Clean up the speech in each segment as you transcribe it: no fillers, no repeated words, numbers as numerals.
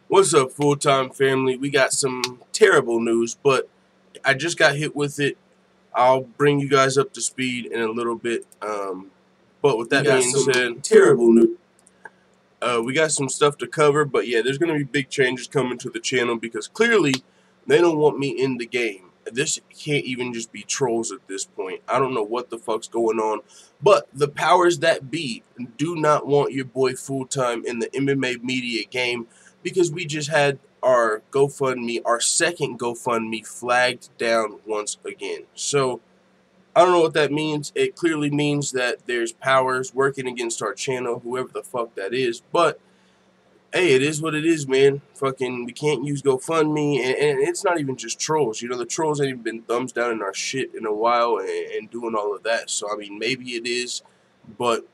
What's up, full-time family? We got some terrible news, but I just got hit with it. I'll bring you guys up to speed in a little bit. But with that being said, terrible news. we got some stuff to cover. But yeah, there's going to be big changes coming to the channel because clearly they don't want me in the game. This can't even just be trolls at this point. I don't know what the fuck's going on. But the powers that be do not want your boy full-time in the MMA media game because we just had our GoFundMe, our second GoFundMe, flagged down once again. So I don't know what that means. It clearly means that there's powers working against our channel, whoever the fuck that is. But hey, it is what it is, man. Fucking, we can't use GoFundMe, and it's not even just trolls. You know, the trolls ain't even been thumbs down in our shit in a while and doing all of that. So, I mean, maybe it is, but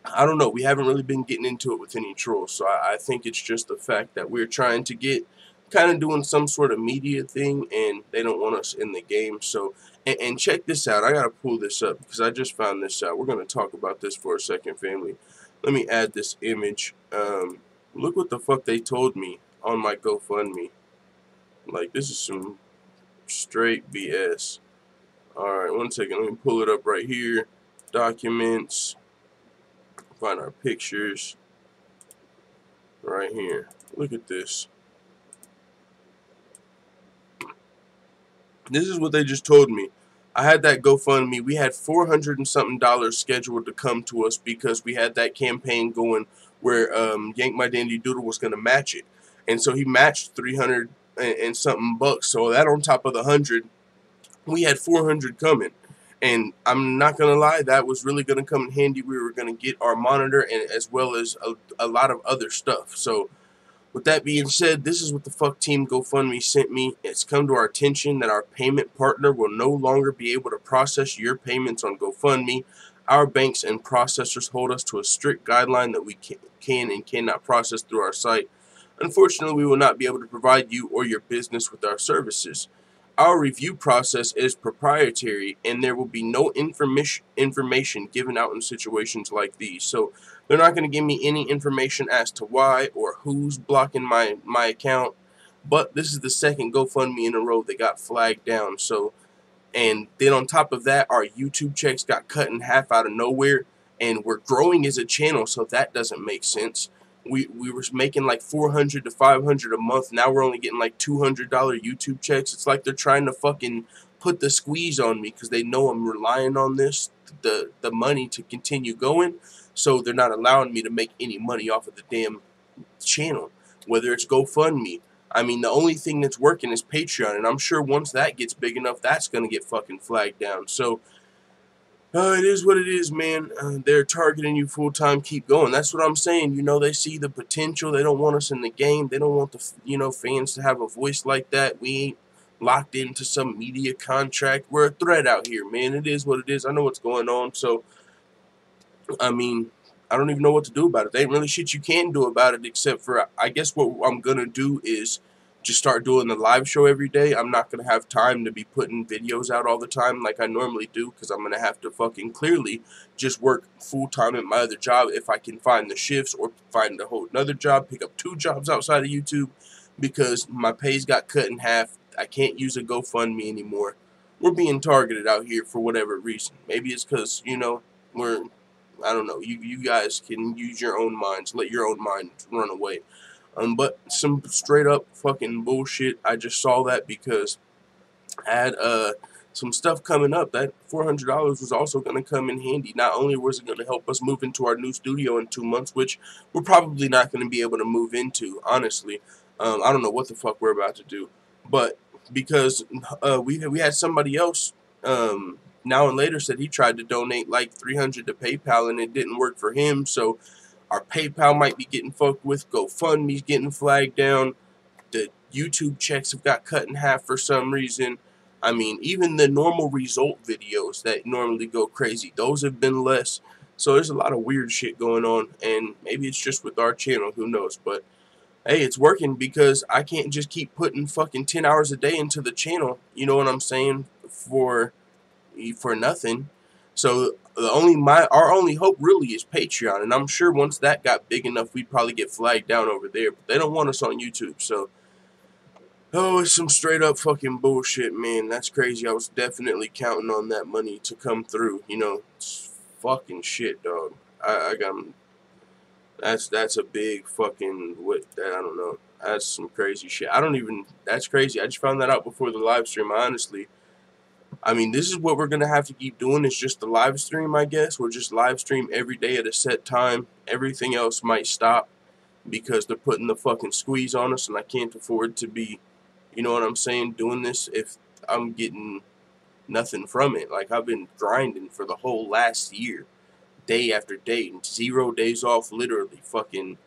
I don't know. We haven't really been getting into it with any trolls. So, I think it's just the fact that we're trying to get kind of doing some sort of media thing, and they don't want us in the game. So, and check this out. I got to pull this up because I just found this out. We're going to talk about this for a second, family. Let me add this image. Look what the fuck they told me on my GoFundMe. Like, this is some straight BS. Alright, one second. Let me pull it up right here. Documents. Find our pictures. Right here. Look at this. This is what they just told me. I had that GoFundMe. We had $400 and something scheduled to come to us because we had that campaign going where Yank My Dandy Doodle was going to match it. And so he matched 300 and something bucks. So that on top of the 100, we had 400 coming. And I'm not going to lie, that was really going to come in handy. We were going to get our monitor and as well as a lot of other stuff. So with that being said, this is what the fuck Team GoFundMe sent me. It's come to our attention that our payment partner will no longer be able to process your payments on GoFundMe. Our banks and processors hold us to a strict guideline that we can and cannot process through our site. Unfortunately, we will not be able to provide you or your business with our services. Our review process is proprietary, and there will be no information given out in situations like these. So they're not going to give me any information as to why or who's blocking my account. But this is the second GoFundMe in a row that got flagged down. So, and then on top of that, our YouTube checks got cut in half out of nowhere, and we're growing as a channel, so that doesn't make sense. We were making like $400 to $500 a month. Now we're only getting like $200 YouTube checks. It's like they're trying to fucking put the squeeze on me because they know I'm relying on this, the money to continue going. So they're not allowing me to make any money off of the damn channel, whether it's GoFundMe. I mean, the only thing that's working is Patreon, and I'm sure once that gets big enough, that's going to get fucking flagged down. So it is what it is, man. They're targeting you full-time. Keep going. That's what I'm saying. You know, they see the potential. They don't want us in the game. They don't want the, fans to have a voice like that. We ain't locked into some media contract. We're a threat out here, man. It is what it is. I know what's going on. So, I mean, I don't even know what to do about it. There ain't really shit you can do about it except for, I guess what I'm going to do is just start doing the live show every day. I'm not going to have time to be putting videos out all the time like I normally do because I'm going to have to fucking clearly just work full-time at my other job if I can find the shifts or find a whole another job, pick up 2 jobs outside of YouTube because my pay's got cut in half. I can't use a GoFundMe anymore. We're being targeted out here for whatever reason. Maybe it's because, I don't know, you guys can use your own minds, let your own mind run away. But some straight up fucking bullshit. I just saw that because I had some stuff coming up. That $400 was also going to come in handy. Not only was it going to help us move into our new studio in 2 months, which we're probably not going to be able to move into, honestly. I don't know what the fuck we're about to do. But because we had somebody else now and later said he tried to donate like $300 to PayPal and it didn't work for him, so our PayPal might be getting fucked with. GoFundMe's getting flagged down. The YouTube checks have got cut in half for some reason. I mean, even the normal result videos that normally go crazy, those have been less. So there's a lot of weird shit going on, and maybe it's just with our channel, who knows. But hey, it's working because I can't just keep putting fucking 10 hours a day into the channel, you know what I'm saying, for nothing. So Our only hope really is Patreon, and I'm sure once that got big enough, we'd probably get flagged down over there. But they don't want us on YouTube, so it's some straight up fucking bullshit, man. That's crazy. I was definitely counting on that money to come through. You know, it's fucking shit, dog. I got that's a big fucking I don't know. That's some crazy shit. That's crazy. I just found that out before the live stream. I mean, this is what we're going to have to keep doing, is just the live stream, I guess. We'll just live stream every day at a set time. Everything else might stop because they're putting the fucking squeeze on us, and I can't afford to be, you know what I'm saying, doing this if I'm getting nothing from it. Like, I've been grinding for the whole last year, day after day, 0 days off, literally. Fucking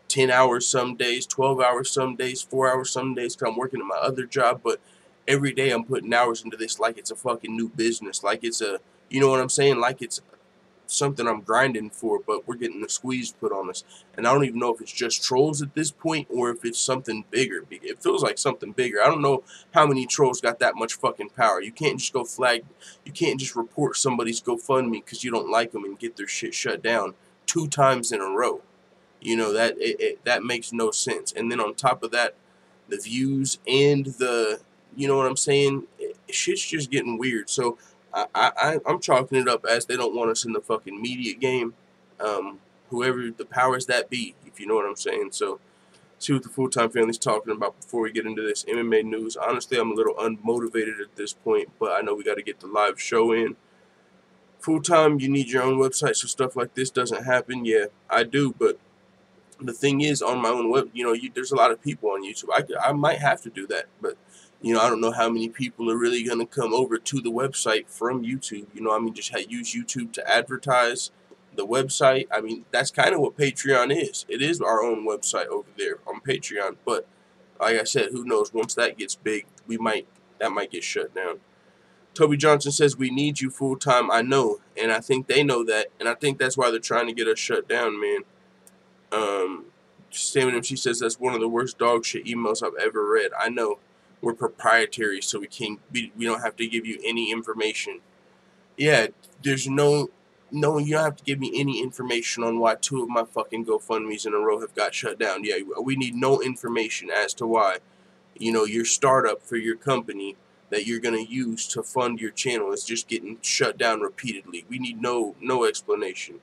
10 hours some days, 12 hours some days, 4 hours some days, because I'm working at my other job, but every day I'm putting hours into this like it's a fucking new business, like it's a, you know what I'm saying, like it's something I'm grinding for, but we're getting the squeeze put on us. And I don't even know if it's just trolls at this point or if it's something bigger. It feels like something bigger. I don't know how many trolls got that much fucking power. You can't just you can't just report somebody's GoFundMe because you don't like them and get their shit shut down 2 times in a row. You know, that makes no sense. And then on top of that, the views and the, you know what I'm saying, shit's just getting weird. So I'm chalking it up as they don't want us in the fucking media game. Whoever the powers that be, if you know what I'm saying. So see what the full-time family's talking about before we get into this MMA news. Honestly, I'm a little unmotivated at this point, but I know we got to get the live show in. Full-time, you need your own website so stuff like this doesn't happen. Yeah, I do, but the thing is, on my own web, you know, there's a lot of people on YouTube. I might have to do that, but, you know, I don't know how many people are really going to come over to the website from YouTube. You know, I mean, just use YouTube to advertise the website. I mean, that's kind of what Patreon is. It is our own website over there on Patreon, but like I said, who knows? Once that gets big, that might get shut down. Toby Johnson says, we need you full-time. I know, and I think they know that, and I think that's why they're trying to get us shut down, man. She says that's one of the worst dog shit emails I've ever read. I know, we're proprietary, so we don't have to give you any information. Yeah, there's you don't have to give me any information on why 2 of my fucking GoFundMes in a row have got shut down. Yeah, we need no information as to why, you know, your startup for your company that you're gonna use to fund your channel is just getting shut down repeatedly. We need no explanation.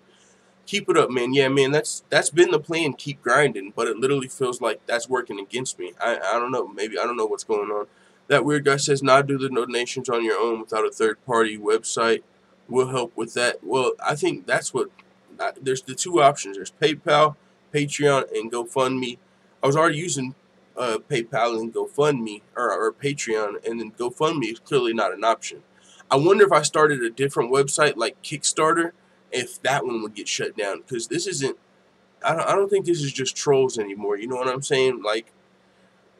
Keep it up, man. Yeah, man, that's been the plan. Keep grinding, but it literally feels like that's working against me. I don't know. Maybe I don't know what's going on. That weird guy says, "Not do the donations on your own without a third-party website. We'll help with that." Well, I think that's what. There's the 2 options. There's PayPal, Patreon, and GoFundMe. I was already using PayPal and GoFundMe or Patreon, and then GoFundMe is clearly not an option. I wonder if I started a different website like Kickstarter, if that one would get shut down, because this isn't. I don't think this is just trolls anymore. You know what I'm saying? Like,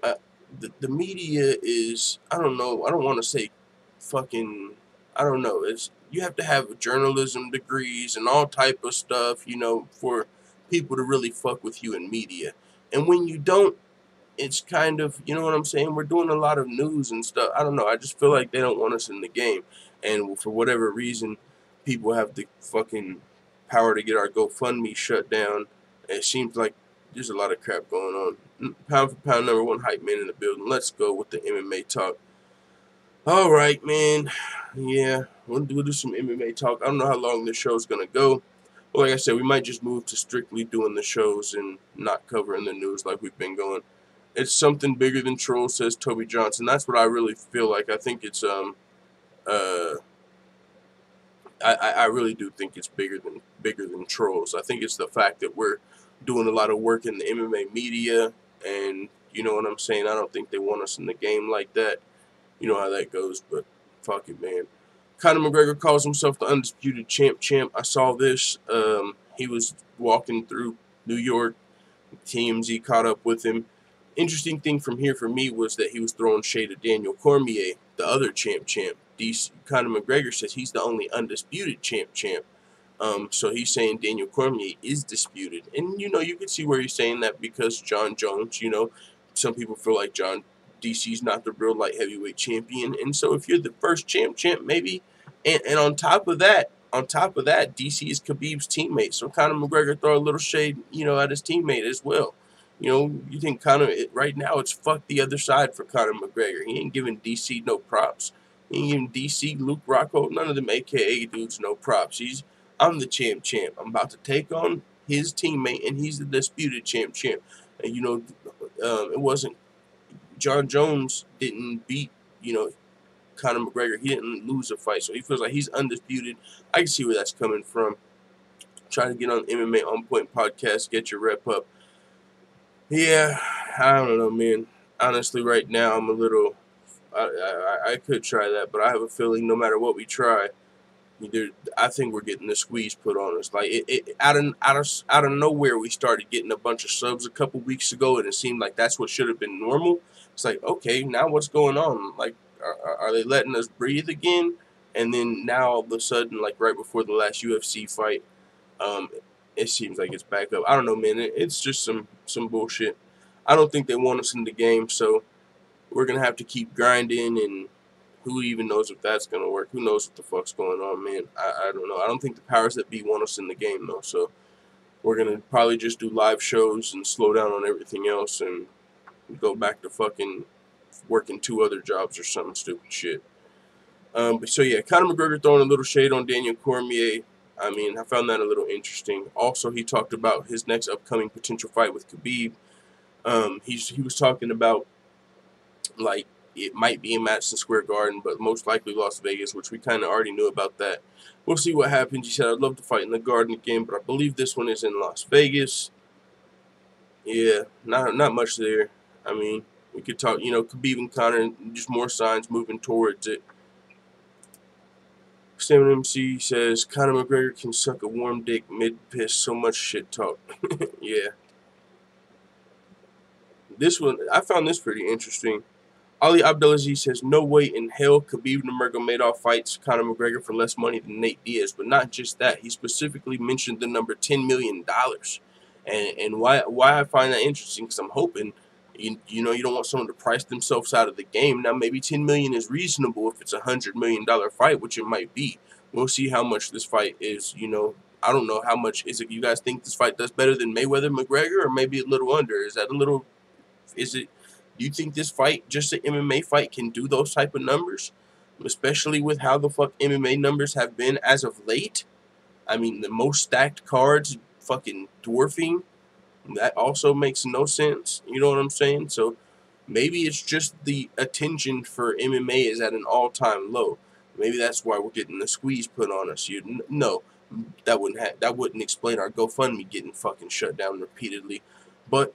the media is. I don't know. I don't want to say, fucking. I don't know. You have to have journalism degrees and all type of stuff, you know, for people to really fuck with you in media. And when you don't, it's kind of, you know what I'm saying? We're doing a lot of news and stuff. I don't know. I just feel like they don't want us in the game, and for whatever reason, people have the fucking power to get our GoFundMe shut down. It seems like there's a lot of crap going on. Pound for pound, #1 hype man in the building. Let's go with the MMA talk. All right, man. Yeah, we'll do some MMA talk. I don't know how long this show's going to go. But like I said, we might just move to strictly doing the shows and not covering the news like we've been going. It's something bigger than trolls, says Toby Johnson. That's what I really feel like. I think it's I really do think it's bigger than trolls. I think it's the fact that we're doing a lot of work in the MMA media, and you know what I'm saying. I don't think they want us in the game like that. You know how that goes, but fuck it, man. Conor McGregor calls himself the undisputed champ. I saw this. He was walking through New York. TMZ caught up with him. Interesting thing from here for me was that he was throwing shade at Daniel Cormier, the other champ. Conor McGregor says he's the only undisputed champ. So he's saying Daniel Cormier is disputed. And, you know, you can see where he's saying that because Jon Jones, you know, some people feel like DC's not the real light heavyweight champion. And so if you're the first champ, maybe, and on top of that, on top of that, DC is Khabib's teammate, so Conor McGregor throw a little shade, at his teammate as well. You think Conor, right now it's fuck the other side for Conor McGregor. He ain't giving DC no props. He ain't giving DC, Luke Rocco, none of them AKA dudes no props. I'm the champ. I'm about to take on his teammate, and he's the disputed champ. And it wasn't, Jon Jones didn't beat, Conor McGregor. He didn't lose a fight, so he feels like he's undisputed. I can see where that's coming from. Trying to get on MMA On Point podcast, get your rep up. Yeah, I don't know, man. Honestly, right now I'm a little. I could try that, but I have a feeling no matter what we try, I think we're getting the squeeze put on us. Like out of nowhere, we started getting a bunch of subs a couple weeks ago, and it seemed like that's what should have been normal. It's like, okay, now what's going on? Like, are they letting us breathe again? And then now all of a sudden, like right before the last UFC fight, it seems like it's back up. I don't know, man. It's just some bullshit. I don't think they want us in the game, so we're gonna have to keep grinding, and who even knows if that's gonna work? Who knows what the fuck's going on, man? I don't know. I don't think the powers that be want us in the game though, so we're gonna probably just do live shows and slow down on everything else and go back to fucking working 2 other jobs or something stupid shit. But so yeah, Conor McGregor throwing a little shade on Daniel Cormier. I mean, I found that a little interesting. Also, he talked about his next upcoming potential fight with Khabib. He was talking about, like, it might be in Madison Square Garden, but most likely Las Vegas, which we kind of already knew about that. We'll see what happens. He said, I'd love to fight in the Garden again, but I believe this one is in Las Vegas. Yeah, not much there. I mean, we could talk, Khabib and Conor, just more signs moving towards it. Stamina MC says, Conor McGregor can suck a warm dick mid-piss, so much shit talk. Yeah. This one, I found this pretty interesting. Ali Abdelaziz says, no way in hell Khabib Nurmagomedov fights Conor McGregor for less money than Nate Diaz. But not just that, he specifically mentioned the number $10 million. And why I find that interesting, because I'm hoping, you don't want someone to price themselves out of the game. Now, maybe $10 million is reasonable if it's a $100 million fight, which it might be. We'll see how much this fight is, I don't know how much is it. You guys think this fight does better than Mayweather McGregor, or maybe a little under? Is that a little, do you think this fight, just an MMA fight, can do those type of numbers? Especially with how the fuck MMA numbers have been as of late. I mean, the most stacked cards fucking dwarfing. That also makes no sense. You know what I'm saying? So maybe it's just the attention for MMA is at an all-time low. Maybe that's why we're getting the squeeze put on us. No, that wouldn't explain our GoFundMe getting fucking shut down repeatedly. But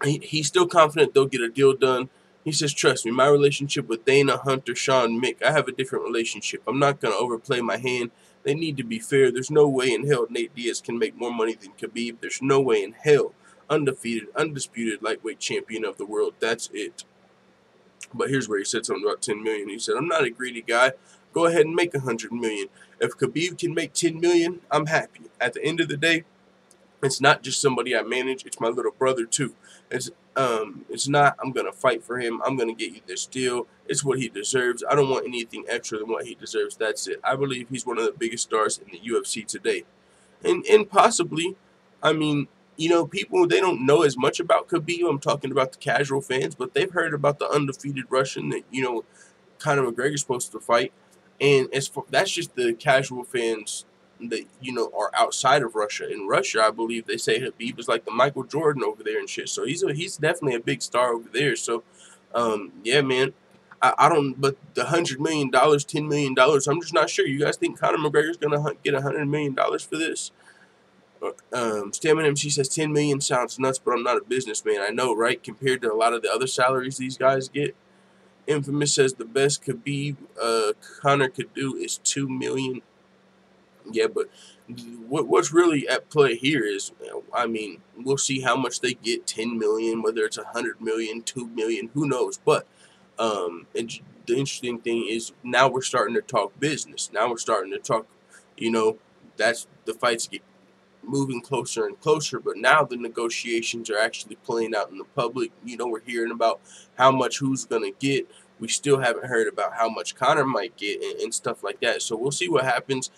he's still confident they'll get a deal done. He says, trust me, my relationship with Dana, Hunter, Sean, Mick, I have a different relationship. I'm not going to overplay my hand. They need to be fair. There's no way in hell Nate Diaz can make more money than Khabib. There's no way in hell. Undefeated, undisputed lightweight champion of the world. That's it. But here's where he said something about $10 million. He said, I'm not a greedy guy. Go ahead and make $100 million. If Khabib can make $10 million, I'm happy. At the end of the day, it's not just somebody I manage. It's my little brother, too. It's not, I'm going to fight for him. I'm going to get you this deal. It's what he deserves. I don't want anything extra than what he deserves. That's it. I believe he's one of the biggest stars in the UFC today. And possibly, I mean, people, they don't know as much about Khabib. I'm talking about the casual fans, but they've heard about the undefeated Russian that, Conor McGregor's supposed to fight. And that's just the casual fans that, are outside of Russia. In Russia, I believe they say Khabib is like the Michael Jordan over there and shit. So he's definitely a big star over there. So, yeah, man. I don't, but the $100 million, $10 million, I'm just not sure. You guys think Conor McGregor's going to get $100 million for this? Stamina MC says $10 million sounds nuts, but I'm not a businessman. I know, right? Compared to a lot of the other salaries these guys get. Infamous says the best Khabib Conor could do is $2 million. Yeah, but what's really at play here is, I mean, we'll see how much they get. $10 million, whether it's $100 million, $2 million, who knows? But and the interesting thing is now we're starting to talk business. Now we're starting to talk, that's the fights get moving closer and closer, but now the negotiations are actually playing out in the public. We're hearing about how much who's going to get. we still haven't heard about how much Conor might get and stuff like that. So we'll see what happens,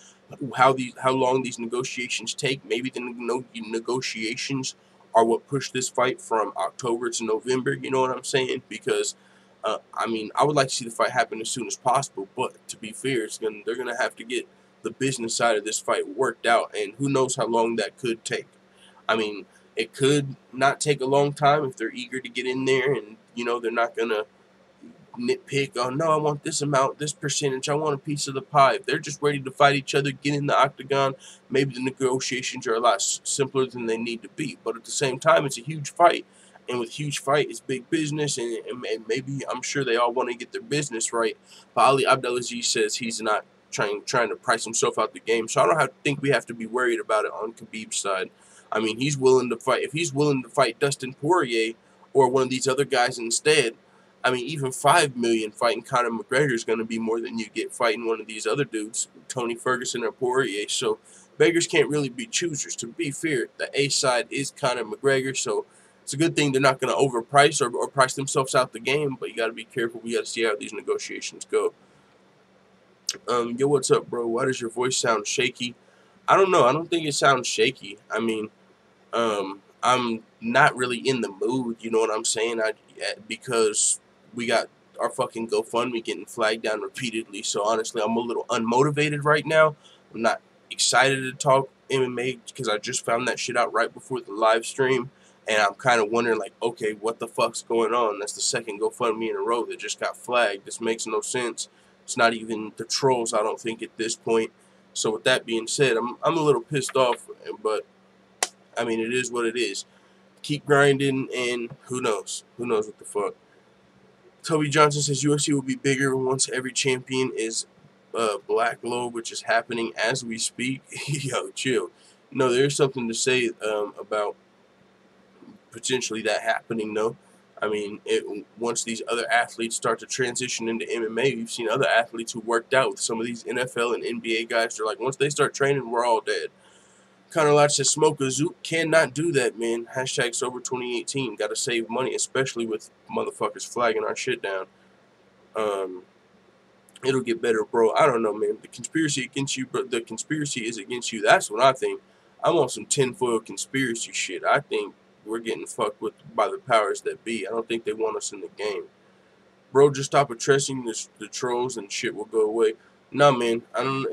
how long these negotiations take. Maybe the negotiations are what pushed this fight from October to November. You know what I'm saying? Because I mean, I would like to see the fight happen as soon as possible, but to be fair, they're gonna have to get the business side of this fight worked out, and who knows how long that could take. I mean, it could not take a long time if they're eager to get in there, and you know they're not gonna nitpick. Oh no, I want this amount, this percentage. I want a piece of the pie. If they're just ready to fight each other, get in the octagon, maybe the negotiations are a lot simpler than they need to be. But at the same time, it's a huge fight, and with huge fight, it's big business, and maybe I'm sure they all want to get their business right. But Ali Abdelaziz says he's not trying to price himself out the game, so I don't think we have to be worried about it on Khabib's side. I mean, he's willing to fight. If he's willing to fight Dustin Poirier or one of these other guys instead, I mean, even $5 million fighting Conor McGregor is going to be more than you get fighting one of these other dudes, Tony Ferguson or Poirier. So beggars can't really be choosers. To be fair, the A side is Conor McGregor, so it's a good thing they're not going to overprice or price themselves out the game. But you got to be careful. We got to see how these negotiations go. Yo, what's up, bro? Why does your voice sound shaky? I don't know. I don't think it sounds shaky. I mean, I'm not really in the mood. You know what I'm saying? Because we got our fucking GoFundMe getting flagged down repeatedly. So honestly, I'm a little unmotivated right now. I'm not excited to talk MMA because I just found that shit out right before the live stream. And I'm kind of wondering, like, okay, what the fuck's going on? That's the second GoFundMe in a row that just got flagged. This makes no sense. It's not even the trolls, I don't think, at this point. So with that being said, I'm a little pissed off, but I mean, it is what it is. Keep grinding, and who knows? Who knows what the fuck? Toby Johnson says UFC will be bigger once every champion is Black Globe, which is happening as we speak. Yo, chill. No, there's something to say about potentially that happening, though. I mean, once these other athletes start to transition into MMA, we've seen other athletes who worked out with some of these NFL and NBA guys. They're like, once they start training, we're all dead. Conor Lodge says, Smoke a Zook cannot do that, man. Hashtag Sober 2018. Gotta save money, especially with motherfuckers flagging our shit down. It'll get better, bro. I don't know, man. The conspiracy against you, bro. The conspiracy is against you. That's what I think. I'm on some tinfoil conspiracy shit. I think we're getting fucked with by the powers that be. I don't think they want us in the game. Bro, just stop addressing the trolls and shit will go away. No, man. I don't.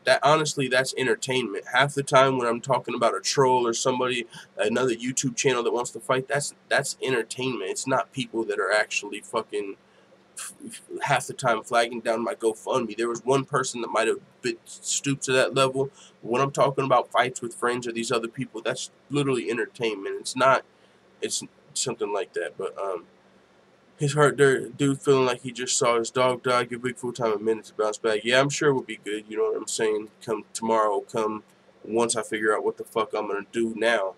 That honestly, that's entertainment. Half the time when I'm talking about a troll or somebody, another YouTube channel that wants to fight, that's entertainment. It's not people that are actually fucking half the time flagging down my GoFundMe. There was one person that might have been stooped to that level. When I'm talking about fights with friends or these other people, that's literally entertainment. It's something like that. But his heart dude feeling like he just saw his dog die. Give Big Full Time a minute to bounce back. Yeah, I'm sure it will be good. You know what I'm saying? Come tomorrow, come once I figure out what the fuck I'm going to do now.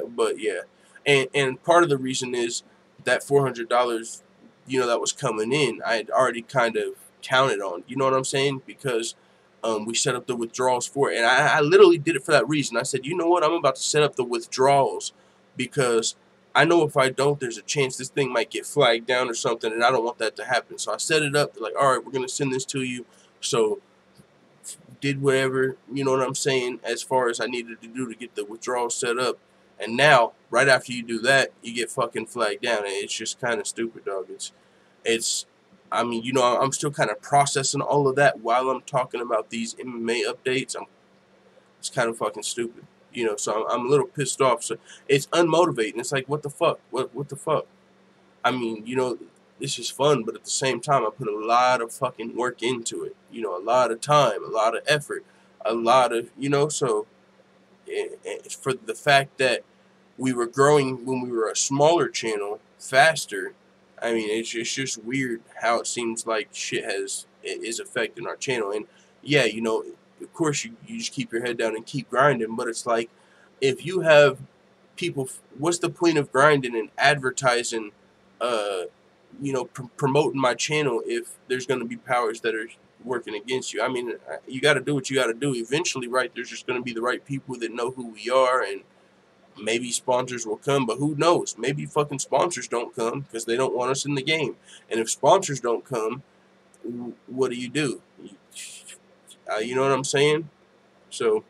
But yeah. And part of the reason is that $400, you know, that was coming in, I had already kind of counted on. You know what I'm saying? Because we set up the withdrawals for it. And I literally did it for that reason. I said, you know what? I'm about to set up the withdrawals because I know if I don't, there's a chance this thing might get flagged down or something, and I don't want that to happen. So I set it up. They're like, all right, we're going to send this to you. So did whatever, you know what I'm saying, as far as I needed to do to get the withdrawal set up. And now, right after you do that, you get fucking flagged down. And it's just kind of stupid, dog. I mean, you know, I'm still kind of processing all of that while I'm talking about these MMA updates. It's kind of fucking stupid. You know, so I'm a little pissed off. So it's unmotivating. It's like, what the fuck? What the fuck? I mean, you know, this is fun, but at the same time, I put a lot of fucking work into it. You know, a lot of time, a lot of effort, a lot of, you know, so for the fact that we were growing when we were a smaller channel faster, I mean, it's just weird how it seems like shit is affecting our channel. And yeah, you know, of course you just keep your head down and keep grinding, but it's like, if you have people, what's the point of grinding and advertising, you know, promoting my channel if there's going to be powers that are working against you? I mean, you got to do what you got to do. Eventually, right, there's just going to be the right people that know who we are, and Maybe sponsors will come, but who knows? Maybe fucking sponsors don't come because they don't want us in the game. And if sponsors don't come, what do? You know what I'm saying? So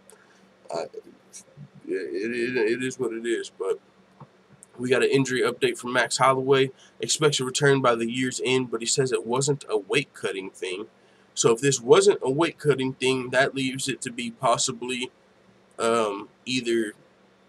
it is what it is. But we got an injury update from Max Holloway. Expects a return by the year's end, but he says it wasn't a weight cutting thing. So if this wasn't a weight cutting thing, that leaves it to be possibly either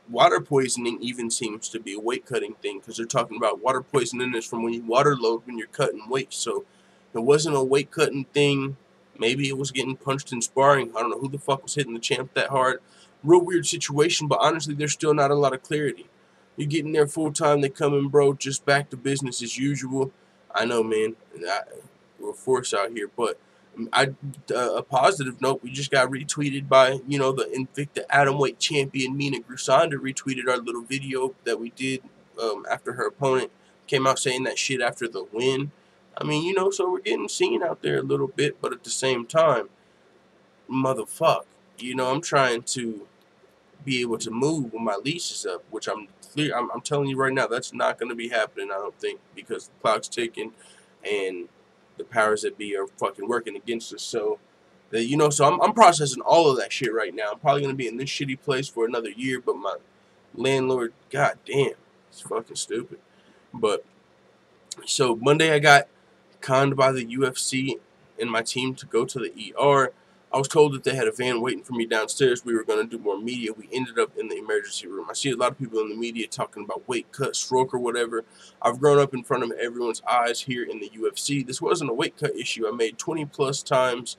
water poisoning. Even seems to be a weight cutting thing because they're talking about water poisoning is from when you water load when you're cutting weight. So if it wasn't a weight cutting thing, maybe it was getting punched in sparring. I don't know who the fuck was hitting the champ that hard. Real weird situation, but honestly, there's still not a lot of clarity. You get in there full time, they come in, bro, just back to business as usual. I know, man. We're forced out here, but a positive note, we just got retweeted by, you know, the Invicta Atomweight champion Mina Grusanda retweeted our little video that we did after her opponent came out saying that shit after the win. I mean, you know, so we're getting seen out there a little bit, but at the same time, motherfuck, you know, I'm trying to be able to move when my leash is up, which I'm telling you right now, that's not going to be happening, I don't think, because the clock's ticking and the powers that be are fucking working against us. So, you know, so I'm processing all of that shit right now. I'm probably going to be in this shitty place for another year, but my landlord, goddamn, it's fucking stupid. But, so Monday I got conned by the UFC and my team to go to the ER. I was told that they had a van waiting for me downstairs. We were going to do more media. We ended up in the emergency room. I see a lot of people in the media talking about weight cut, stroke, or whatever. I've grown up in front of everyone's eyes here in the UFC. This wasn't a weight cut issue. I made 20 plus times.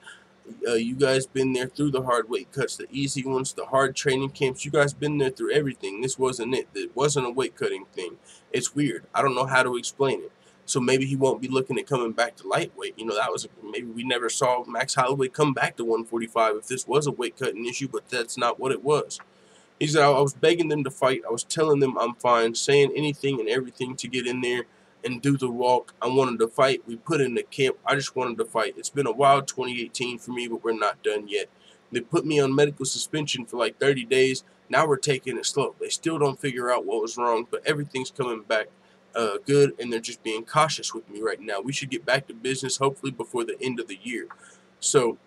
You guys been there through the hard weight cuts, the easy ones, the hard training camps. You guys been there through everything. This wasn't it. It wasn't a weight cutting thing. It's weird. I don't know how to explain it. So maybe he won't be looking at coming back to lightweight. You know, that was maybe we never saw Max Holloway come back to 145 if this was a weight cutting issue, but that's not what it was. He said, I was begging them to fight. I was telling them I'm fine, saying anything and everything to get in there and do the walk. I wanted to fight. We put in the camp. I just wanted to fight. It's been a wild 2018 for me, but we're not done yet. They put me on medical suspension for like 30 days. Now we're taking it slow. They still don't figure out what was wrong, but everything's coming back good, and they're just being cautious with me right now. We should get back to business hopefully before the end of the year. So,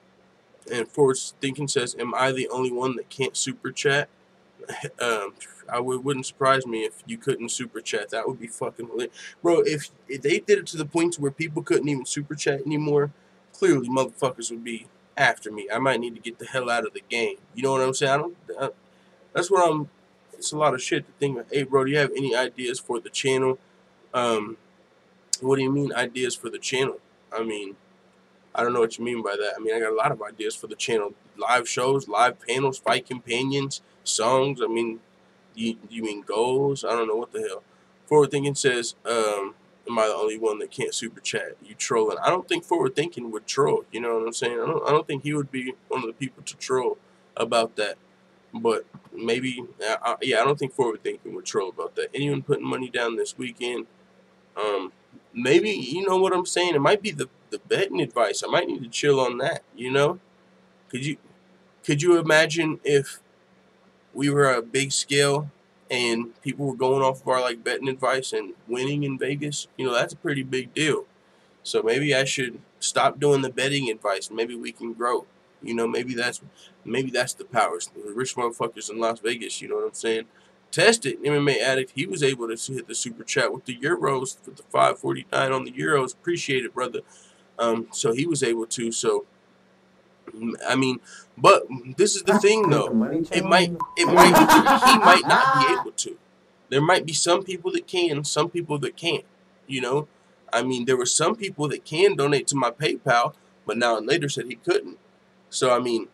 and Forward Thinking says, am I the only one that can't super chat? Wouldn't surprise me if you couldn't super chat. That would be fucking lit. Bro, if they did it to the point where people couldn't even super chat anymore, clearly motherfuckers would be after me. I might need to get the hell out of the game. You know what I'm saying? That's what I'm. It's a lot of shit to think. Hey, bro, do you have any ideas for the channel? What do you mean ideas for the channel? I mean, I don't know what you mean by that. I mean, I got a lot of ideas for the channel. Live shows, live panels, fight companions, songs. I mean, you mean goals? I don't know what the hell. Forward Thinking says, am I the only one that can't super chat? You trolling. I don't think Forward Thinking would troll. You know what I'm saying? I don't think he would be one of the people to troll about that. But maybe, yeah, I don't think Forward Thinking would troll about that. Anyone putting money down this weekend? Maybe, you know what I'm saying? It might be the betting advice. I might need to chill on that, you know? Could you imagine if we were a big scale and people were going off of our like betting advice and winning in Vegas? You know, that's a pretty big deal. So maybe I should stop doing the betting advice. Maybe we can grow. You know, maybe that's the powers. The rich motherfuckers in Las Vegas, you know what I'm saying? Test it, MMA Addict. He was able to hit the super chat with the euros for the 549 on the euros. Appreciate it, brother. So he was able to. So I mean, but this is the thing though. He might not be able to. There might be some people that can, some people that can't. You know, I mean, there were some people that can donate to my PayPal, but now and later said he couldn't. So I mean,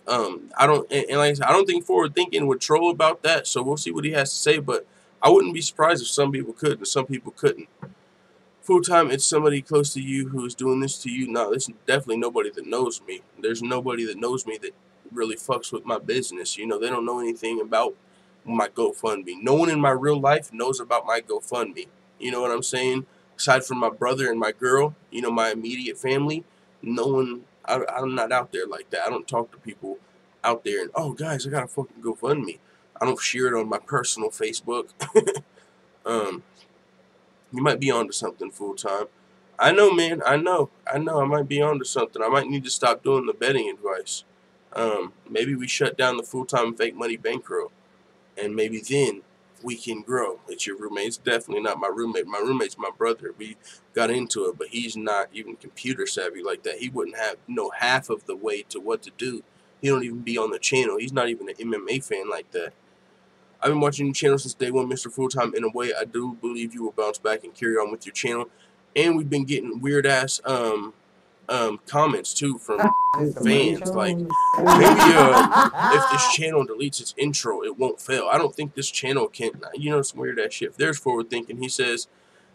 I don't, and like I said, I don't think Forward Thinking would troll about that. So we'll see what he has to say. But I wouldn't be surprised if some people could and some people couldn't. Full time, it's somebody close to you who is doing this to you. No, there's definitely nobody that knows me. There's nobody that knows me that really fucks with my business. You know, they don't know anything about my GoFundMe. No one in my real life knows about my GoFundMe. You know what I'm saying? Aside from my brother and my girl, you know, my immediate family, no one, I'm not out there like that. I don't talk to people out there and, oh, guys, I got a fucking GoFundMe. I don't share it on my personal Facebook. You might be onto something, full time. I know, man. I know. I might be onto something. I might need to stop doing the betting advice. Maybe we shut down the full-time fake money bankroll, and maybe then we can grow. It's your roommate. It's definitely not my roommate. My roommate's my brother. We got into it, but he's not even computer savvy like that. He wouldn't know half of the way to what to do. He don't even be on the channel. He's not even an MMA fan like that. I've been watching your channel since day one, Mr. Fulltime. In a way, I do believe you will bounce back and carry on with your channel. And we've been getting weird ass comments too from fans. Like, maybe if this channel deletes its intro, it won't fail. I don't think this channel can. You know, some weird ass shit. If there's forward thinking, he says,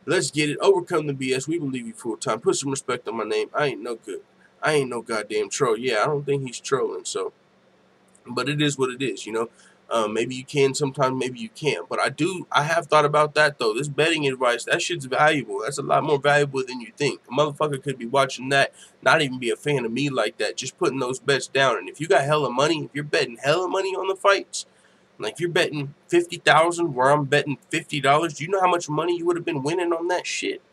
"Let's get it. Overcome the BS. We believe you, full time. Put some respect on my name. I ain't no good. I ain't no goddamn troll." Yeah, I don't think he's trolling. So, but it is what it is. You know. Maybe you can sometimes, maybe you can't. But I have thought about that, though. This betting advice, that shit's valuable. That's a lot more valuable than you think. A motherfucker could be watching that, not even be a fan of me like that, just putting those bets down. And if you got hella money, if you're betting hella money on the fights, like if you're betting 50,000 where I'm betting $50, do you know how much money you would have been winning on that shit?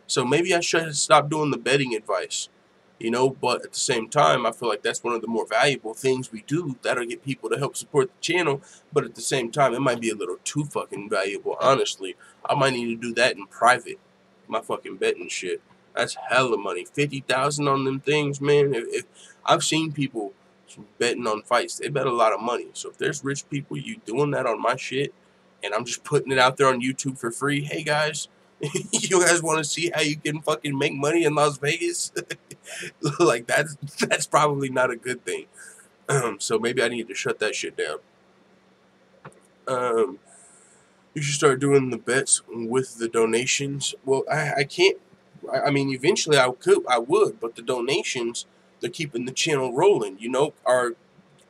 So maybe I should stop doing the betting advice. You know, but at the same time, I feel like that's one of the more valuable things we do that'll get people to help support the channel. But at the same time, it might be a little too fucking valuable, honestly. I might need to do that in private. My fucking betting shit. That's hella money. 50,000 on them things, man. If I've seen people betting on fights, they bet a lot of money. So if there's rich people you doing that on my shit, and I'm just putting it out there on YouTube for free, hey guys, you guys want to see how you can fucking make money in Las Vegas? Like, that's probably not a good thing. So maybe I need to shut that shit down. You should start doing the bets with the donations. Well, I can't. I mean, eventually I would, but the donations, they're keeping the channel rolling. You know, our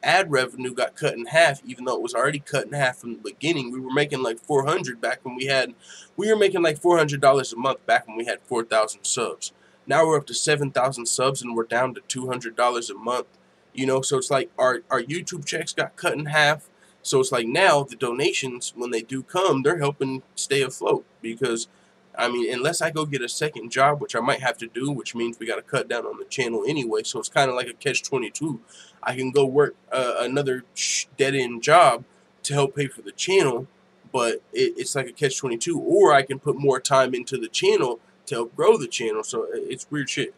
ad revenue got cut in half, even though it was already cut in half from the beginning. We were making like $400 back when we were making like $400 a month back when we had 4,000 subs. Now we're up to 7,000 subs and we're down to $200 a month. You know, so it's like our YouTube checks got cut in half. So it's like now the donations, when they do come, they're helping stay afloat because, I mean, unless I go get a second job, which I might have to do, which means we got to cut down on the channel anyway. So it's kind of like a catch-22. I can go work another dead-end job to help pay for the channel, but it's like a catch-22. Or I can put more time into the channel to help grow the channel. So it's weird shit.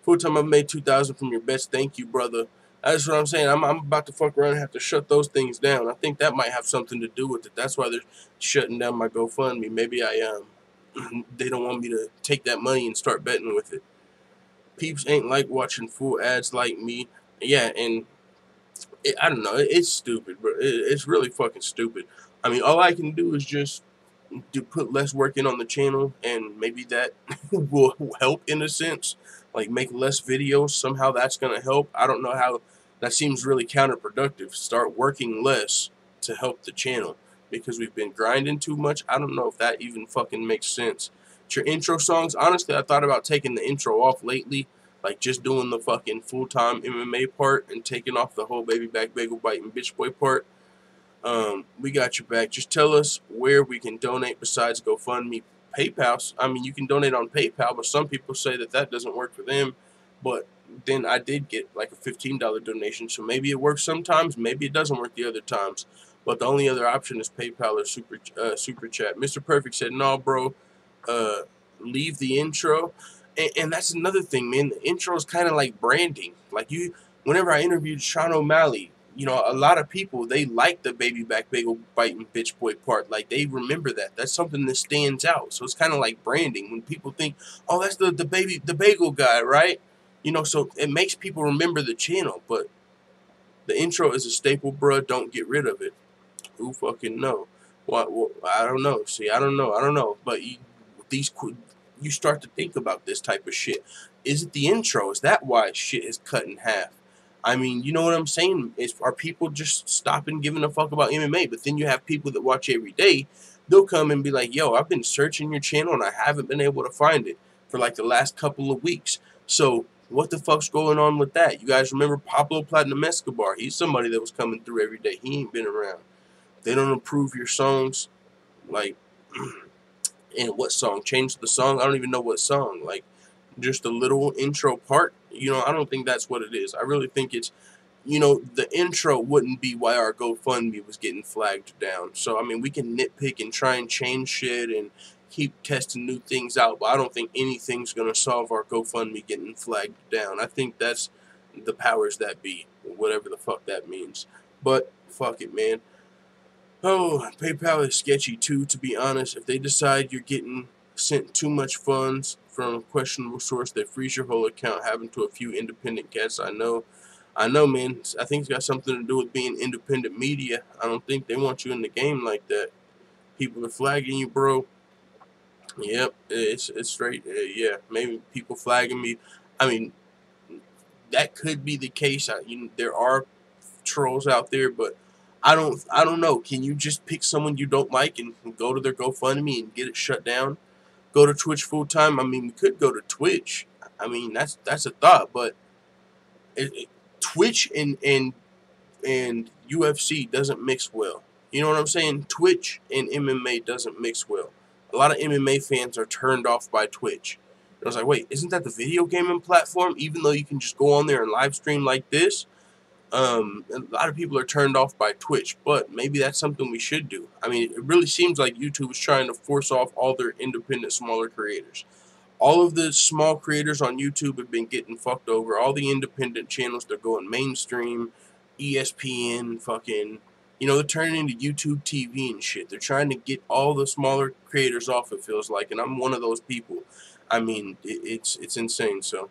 Full time I've made 2,000 from your bets. Thank you, brother. That's what I'm saying. I'm about to fuck around and have to shut those things down. I think that might have something to do with it. That's why they're shutting down my GoFundMe. Maybe they don't want me to take that money and start betting with it. Peeps ain't like watching full ads like me. Yeah, and I don't know. It's stupid, bro. It's really fucking stupid. I mean, all I can do is just put less work in on the channel, and maybe that will help in a sense. Like, make less videos. Somehow that's going to help. I don't know how. That seems really counterproductive. Start working less to help the channel because we've been grinding too much. I don't know if that even fucking makes sense. It's your intro songs. Honestly, I thought about taking the intro off lately. Like, just doing the fucking full-time MMA part and taking off the whole baby back bagel biting bitch boy part. We got your back. Just tell us where we can donate besides GoFundMe, PayPal. I mean, you can donate on PayPal, but some people say that doesn't work for them. But then I did get like a $15 donation, so maybe it works sometimes, maybe it doesn't work the other times. But the only other option is PayPal or Super Chat. Mr. Perfect said, "No, bro, leave the intro." And that's another thing, man. The intro is kind of like branding. Like whenever I interviewed Sean O'Malley, you know, a lot of people, they like the baby back bagel biting bitch boy part. Like, they remember that. That's something that stands out. So it's kind of like branding. When people think, oh, that's the bagel guy, right? You know, so it makes people remember the channel. But the intro is a staple, bruh. Don't get rid of it. Who fucking know? Well, I don't know. See, I don't know. But you start to think about this type of shit. Is it the intro? Is that why shit is cut in half? I mean, you know what I'm saying? Are people just stopping giving a fuck about MMA? But then you have people that watch every day. They'll come and be like, yo, I've been searching your channel and I haven't been able to find it for like the last couple of weeks. So what the fuck's going on with that? You guys remember Pablo Platinum Escobar? He's somebody that was coming through every day. He ain't been around. They don't approve your songs. Like, and what song? Change the song? I don't even know what song. Like, just a little intro part. You know, I don't think that's what it is. I really think it's, you know, the intro wouldn't be why our GoFundMe was getting flagged down. So, I mean, we can nitpick and try and change shit and keep testing new things out, but I don't think anything's going to solve our GoFundMe getting flagged down. I think that's the powers that be, whatever the fuck that means. But, fuck it, man. Oh, PayPal is sketchy too, to be honest. If they decide you're getting sent too much funds from a questionable source, they freeze your whole account. Happened to a few independent cats I know. I know, man. I think it's got something to do with being independent media. I don't think they want you in the game like that. People are flagging you, bro. Yep, it's straight. Yeah, maybe people flagging me. I mean, that could be the case. There are trolls out there, but I don't know. Can you just pick someone you don't like and go to their GoFundMe and get it shut down? Go to Twitch full time. I mean, we could go to Twitch. I mean, that's a thought, but Twitch and UFC doesn't mix well. You know what I'm saying? Twitch and MMA doesn't mix well. A lot of MMA fans are turned off by Twitch. And I was like, wait, isn't that the video gaming platform? Even though you can just go on there and live stream like this, a lot of people are turned off by Twitch, but maybe that's something we should do. I mean, it really seems like YouTube is trying to force off all their independent, smaller creators. All of the small creators on YouTube have been getting fucked over. All the independent channels, they're going mainstream, ESPN, fucking, you know, they're turning into YouTube TV and shit. They're trying to get all the smaller creators off, it feels like, and I'm one of those people. I mean, it's insane, so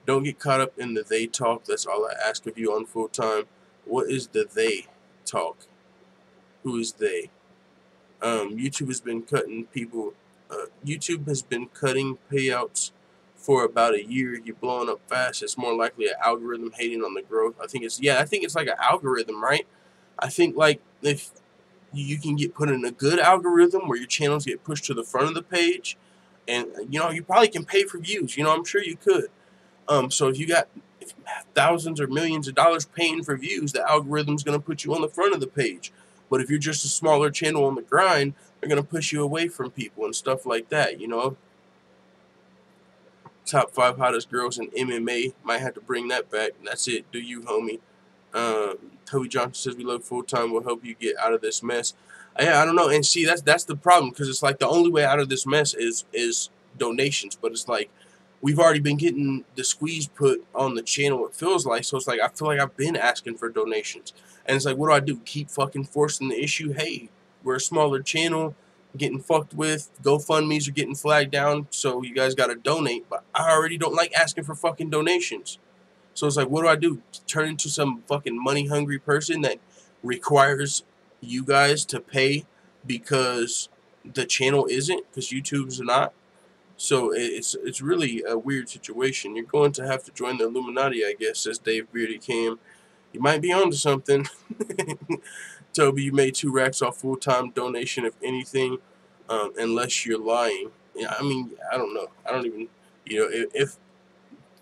don't get caught up in the they talk. That's all I ask of you on full time. What is the they talk? Who is they? YouTube has been cutting people. YouTube has been cutting payouts for about a year. You're blowing up fast. It's more likely an algorithm hating on the growth. I think it's like an algorithm, right? I think like if you can get put in a good algorithm where your channels get pushed to the front of the page, and you know you probably can pay for views. You know, I'm sure you could. So if you got thousands or millions of dollars paying for views, the algorithm's going to put you on the front of the page. But if you're just a smaller channel on the grind, they're going to push you away from people and stuff like that, you know. Top 5 hottest girls in MMA. Might have to bring that back. That's it. Do you, homie. Cody Johnson says we love full time. We'll help you get out of this mess. Yeah, I don't know. And see, that's the problem, because it's like the only way out of this mess is donations. But it's like we've already been getting the squeeze put on the channel, it feels like. So it's like I feel like I've been asking for donations. And it's like, what do? Keep fucking forcing the issue? Hey, we're a smaller channel, getting fucked with. GoFundMes are getting flagged down, so you guys got to donate. But I already don't like asking for fucking donations. So it's like, what do? Turn into some fucking money-hungry person that requires you guys to pay because the channel isn't, because YouTube's not? So it's really a weird situation. You're going to have to join the Illuminati, I guess, says Dave Beardy Cam. You might be onto something. Toby, you made 2 racks off full-time donation, if anything, unless you're lying. Yeah, I mean, I don't know. I don't even, you know, if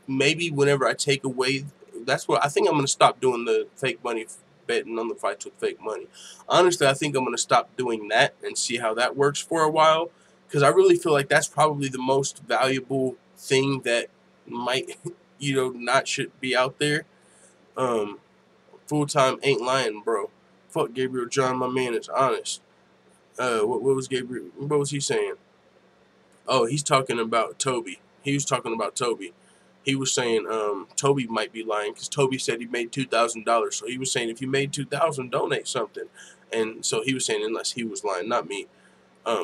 maybe whenever I take away, that's what I think I'm going to stop doing, the fake money betting on the fights with fake money. Honestly, I think I'm going to stop doing that and see how that works for a while. Because I really feel like that's probably the most valuable thing that might, you know, not should be out there. Full-time ain't lying, bro. Fuck Gabriel John, my man is honest. What was Gabriel, what was he saying? Oh, he's talking about Toby. He was talking about Toby. He was saying Toby might be lying because Toby said he made $2,000. So he was saying if you made $2,000, donate something. And so he was saying unless he was lying, not me.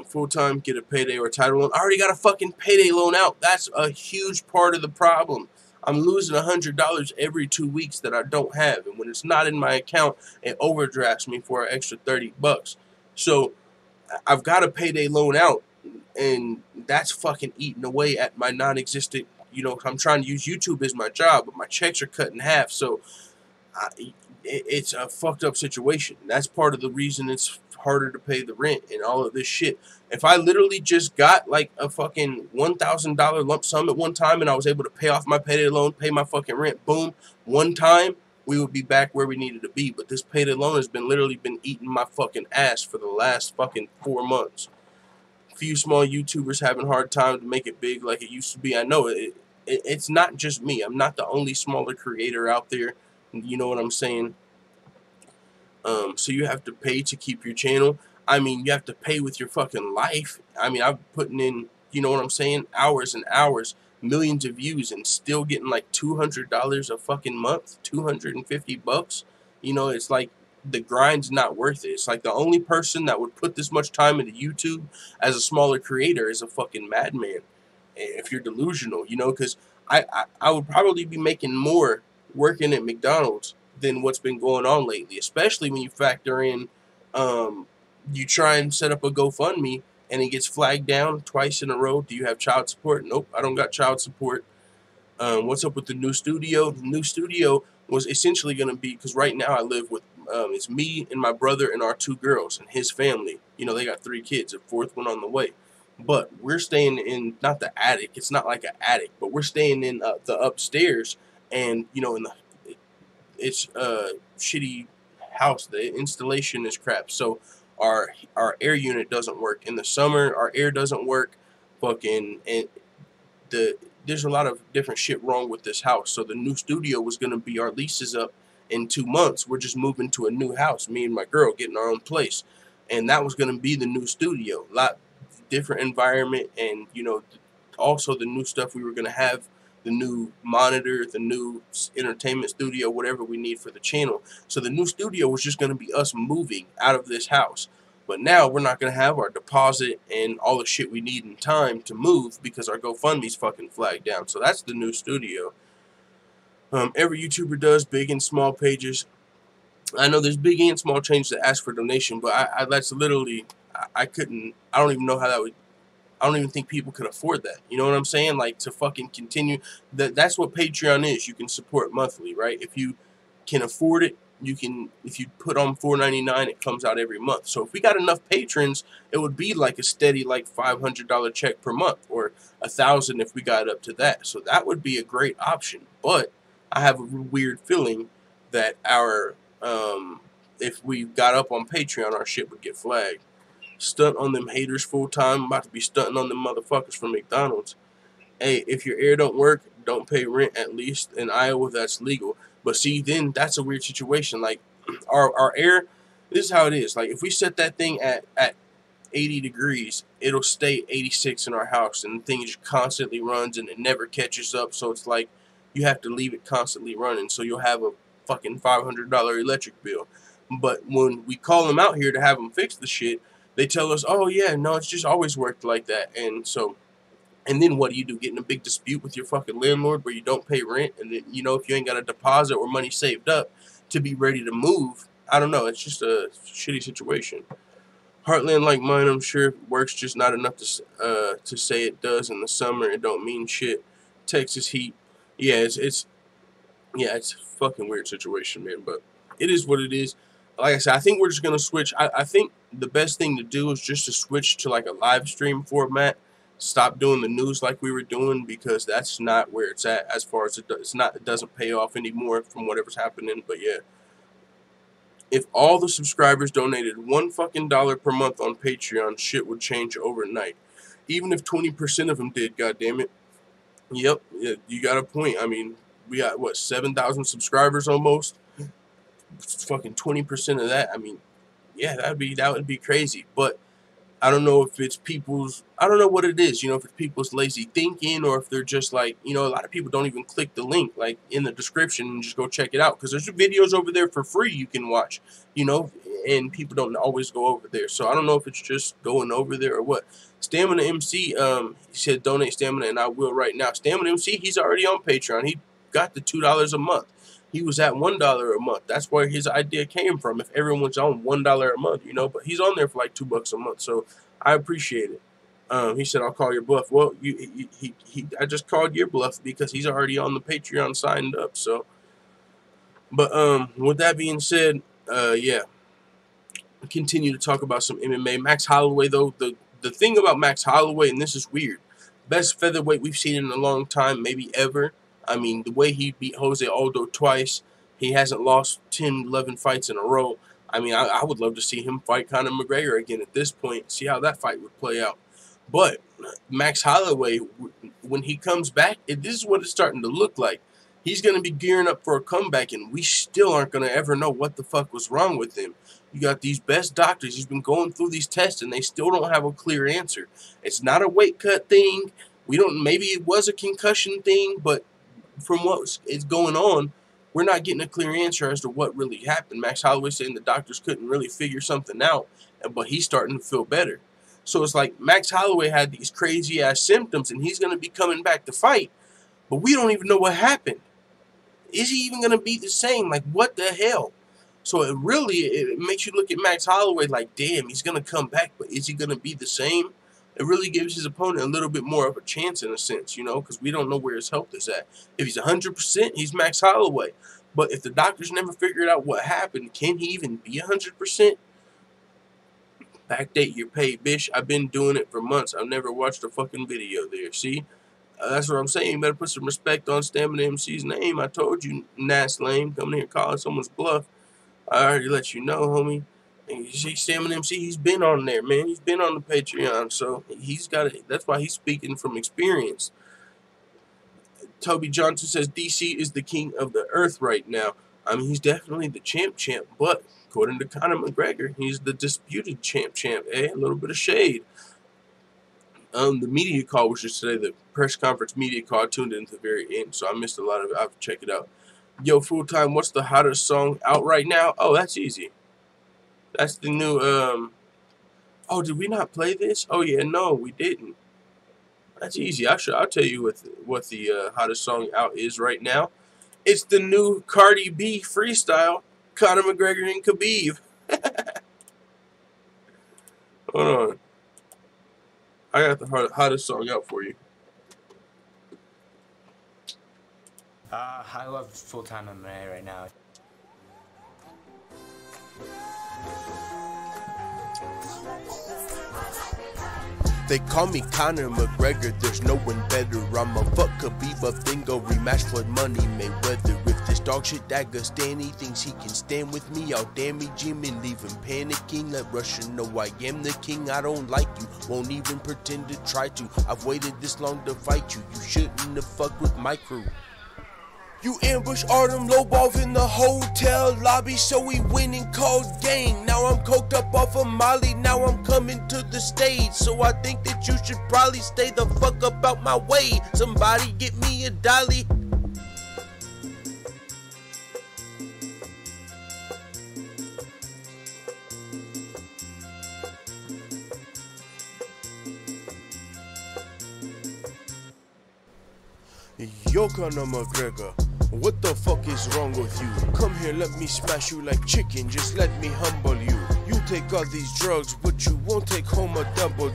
Full-time, get a payday or a title loan. I already got a fucking payday loan out. That's a huge part of the problem. I'm losing $100 every 2 weeks that I don't have. And when it's not in my account, it overdrafts me for an extra $30. So I've got a payday loan out, and that's fucking eating away at my non-existent, you know, I'm trying to use YouTube as my job, but my checks are cut in half. So it's a fucked up situation. That's part of the reason it's harder to pay the rent and all of this shit. If I literally just got like a fucking $1,000 lump sum at one time and I was able to pay off my payday loan, pay my fucking rent, boom, one time, we would be back where we needed to be. But this payday loan has been literally been eating my fucking ass for the last fucking 4 months. Few small YouTubers having a hard time to make it big like it used to be. I know it's not just me. I'm not the only smaller creator out there. You know what I'm saying? So you have to pay to keep your channel. I mean, you have to pay with your fucking life. I mean, I'm putting in, you know what I'm saying, hours and hours, millions of views, and still getting like $200 a fucking month, $250. You know, it's like the grind's not worth it. It's like the only person that would put this much time into YouTube as a smaller creator is a fucking madman. If you're delusional, you know, because I would probably be making more working at McDonald's than what's been going on lately, especially when you factor in you try and set up a GoFundMe and it gets flagged down twice in a row. Do you have child support? Nope, I don't got child support. What's up with the new studio? The new studio was essentially going to be, because right now I live with, it's me and my brother and our 2 girls and his family. You know, they got 3 kids, a 4th one on the way. But we're staying in, not the attic, it's not like an attic, but we're staying in the upstairs, and, you know, in the, it's a shitty house. The installation is crap. So our air unit doesn't work. In the summer, our air doesn't work. Fucking, and there's a lot of different shit wrong with this house. So the new studio was going to be, our lease is up in 2 months. We're just moving to a new house, me and my girl getting our own place. And that was going to be the new studio. A lot different environment, and, you know, also the new stuff we were going to have, the new monitor, the new entertainment studio, whatever we need for the channel. So the new studio was just going to be us moving out of this house. But now we're not going to have our deposit and all the shit we need in time to move because our GoFundMe's fucking flagged down. So that's the new studio. Every YouTuber does, big and small pages. I know there's big and small changes that ask for donation, but that's literally, I don't even know how that would, I don't even think people could afford that. You know what I'm saying? Like, to fucking continue, that's what Patreon is. You can support monthly, right? If you can afford it, you can, if you put on $4.99, it comes out every month. So if we got enough patrons, it would be like a steady, like, $500 check per month, or $1,000 if we got up to that. So that would be a great option. But I have a weird feeling that our, if we got up on Patreon, our shit would get flagged. Stunt on them haters full time. I'm about to be stunting on them motherfuckers from McDonald's. Hey, if your air don't work, don't pay rent. At least in Iowa, that's legal. But see, then that's a weird situation. Like, our air, this is how it is. Like, if we set that thing at 80 degrees, it'll stay 86 in our house, and the thing just constantly runs and it never catches up. So it's like you have to leave it constantly running. So you'll have a fucking $500 electric bill. But when we call them out here to have them fix the shit, they tell us, oh yeah, no, it's just always worked like that. And so, and then what do you do? Get in a big dispute with your fucking landlord where you don't pay rent, and then, you know, if you ain't got a deposit or money saved up to be ready to move, I don't know, it's just a shitty situation. Heartland like mine, I'm sure, works just not enough to say it does. In the summer, it don't mean shit. Texas heat, yeah, it's a fucking weird situation, man, but it is what it is. Like I said, I think we're just going to switch. I think the best thing to do is just to switch to like a live stream format. Stop doing the news like we were doing, because that's not where it's at as far as it doesn't pay off anymore from whatever's happening. But yeah, if all the subscribers donated $1 fucking per month on Patreon, shit would change overnight. Even if 20% of them did, goddammit. Yep, yeah, you got a point. I mean, we got, what, 7,000 subscribers almost? Fucking 20% of that. I mean, yeah, that would be crazy. But I don't know if it's people's, I don't know what it is, you know, if it's people's lazy thinking, or if they're just like, you know, a lot of people don't even click the link like in the description and just go check it out, because there's videos over there for free you can watch, you know, and people don't always go over there. So I don't know if it's just going over there or what. Stamina MC, he said donate Stamina, and I will right now. Stamina MC, he's already on Patreon. He got the $2 a month. He was at $1 a month. That's where his idea came from. If everyone's on $1 a month, you know, but he's on there for like $2 a month. So I appreciate it. He said, I'll call your bluff. Well, I just called your bluff because he's already on the Patreon signed up. So, but with that being said, yeah, continue to talk about some MMA. Max Holloway, though, the thing about Max Holloway, and this is weird, best featherweight we've seen in a long time, maybe ever. I mean, the way he beat Jose Aldo twice, He hasn't lost 10, 11 fights in a row. I mean, I would love to see him fight Conor McGregor again at this point, see how that fight would play out. But Max Holloway, when he comes back, this is what it's starting to look like. He's going to be gearing up for a comeback, and we still aren't going to ever know what the fuck was wrong with him. You got these best doctors. He's been going through these tests, and they still don't have a clear answer. It's not a weight cut thing. We don't. Maybe it was a concussion thing, but from what is going on, we're not getting a clear answer as to what really happened. Max Holloway saying the doctors couldn't really figure something out, but he's starting to feel better. So it's like Max Holloway had these crazy-ass symptoms, and he's going to be coming back to fight, but we don't even know what happened. Is he even going to be the same? Like, what the hell? So it makes you look at Max Holloway like, damn, he's going to come back, but is he going to be the same? It really gives his opponent a little bit more of a chance in a sense, you know, because we don't know where his health is at. If he's 100%, he's Max Holloway. But if the doctors never figured out what happened, can he even be 100%? Backdate your pay, bitch. I've been doing it for months. I've never watched a fucking video there. See? That's what I'm saying. You better put some respect on Stamina MC's name. I told you, Nas Lame, coming here calling someone's bluff. I already let you know, homie. And you see, Stamina MC, he's been on there, man. He's been on the Patreon, so he's got it. That's why he's speaking from experience. Toby Johnson says DC is the king of the earth right now. I mean, he's definitely the champ, but according to Conor McGregor, he's the disputed champ. A little bit of shade. The media call was just today, the press conference media call. I tuned in to the very end, so I missed a lot of it. I'll have to check it out. Yo, Full Time, what's the hottest song out right now? Oh, that's easy. That's the new, oh, did we not play this? Oh, yeah, no, we didn't. That's easy. I'll tell you what the hottest song out is right now. It's the new Cardi B freestyle, Conor McGregor and Khabib. Hold on. I got the hottest song out for you. I love Full-Time MMA right now. They call me Conor McGregor, there's no one better. I'ma fuck Khabib up, then go rematch for money Mayweather. If this dog shit Dagestani thinks he can stand with me, I'll damage him and leave him panicking. Let Russia know I am the king. I don't like you, won't even pretend to try to. I've waited this long to fight you, you shouldn't have fucked with my crew. You ambushed Artem Lobov in the hotel lobby, so we went and called gang. Now I'm coked up off of Molly, now I'm coming to the stage. So I think that you should probably stay the fuck up out my way. Somebody get me a dolly. Yo, Conor McGregor, what the fuck is wrong with you? Come here, let me smash you like chicken, just let me humble you. You take all these drugs, but you won't take home a W.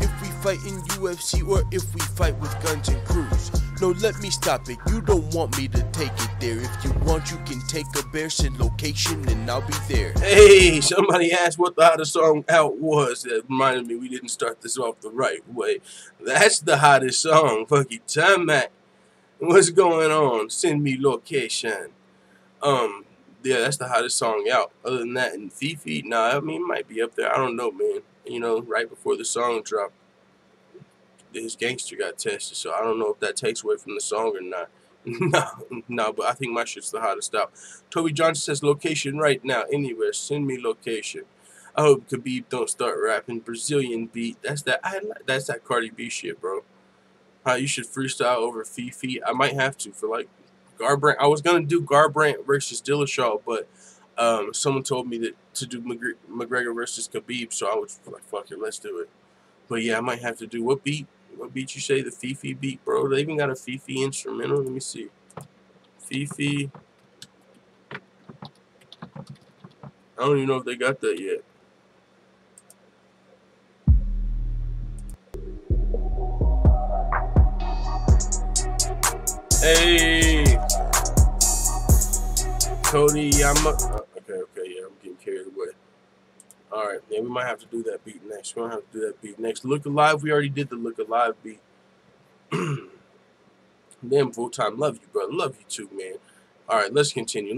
If we fight in UFC or if we fight with guns and crews. No, let me stop it, you don't want me to take it there. If you want, you can take a bear, send location, and I'll be there. Hey, somebody asked what the hottest song out was. That reminded me we didn't start this off the right way. That's the hottest song. Fuck you, Time Mac. What's going on? Send me location. Yeah, that's the hottest song out. Other than that, and Fifi, nah, I mean, it might be up there. I don't know, man. You know, right before the song dropped, his gangster got tested, so I don't know if that takes away from the song or not. No, but I think my shit's the hottest out. Toby Johnson says location right now. Anywhere, send me location. I hope Khabib don't start rapping Brazilian beat. That's that Cardi B shit, bro. You should freestyle over Fifi. I might have to for like Garbrandt. I was gonna do Garbrandt versus Dillashaw, but someone told me that to do McGregor versus Khabib, so I was like, fuck it, let's do it. But yeah, I might have to do what beat? What beat you say? The Fifi beat, bro? They even got a Fifi instrumental. Let me see. Fifi. I don't even know if they got that yet. Hey, Cody, okay, yeah, I'm getting carried away. Alright, yeah, we might have to do that beat next. We're going to have to do that beat next. Look Alive, we already did the Look Alive beat. Damn, Full Time, love you, brother. Love you too, man. All right, let's continue.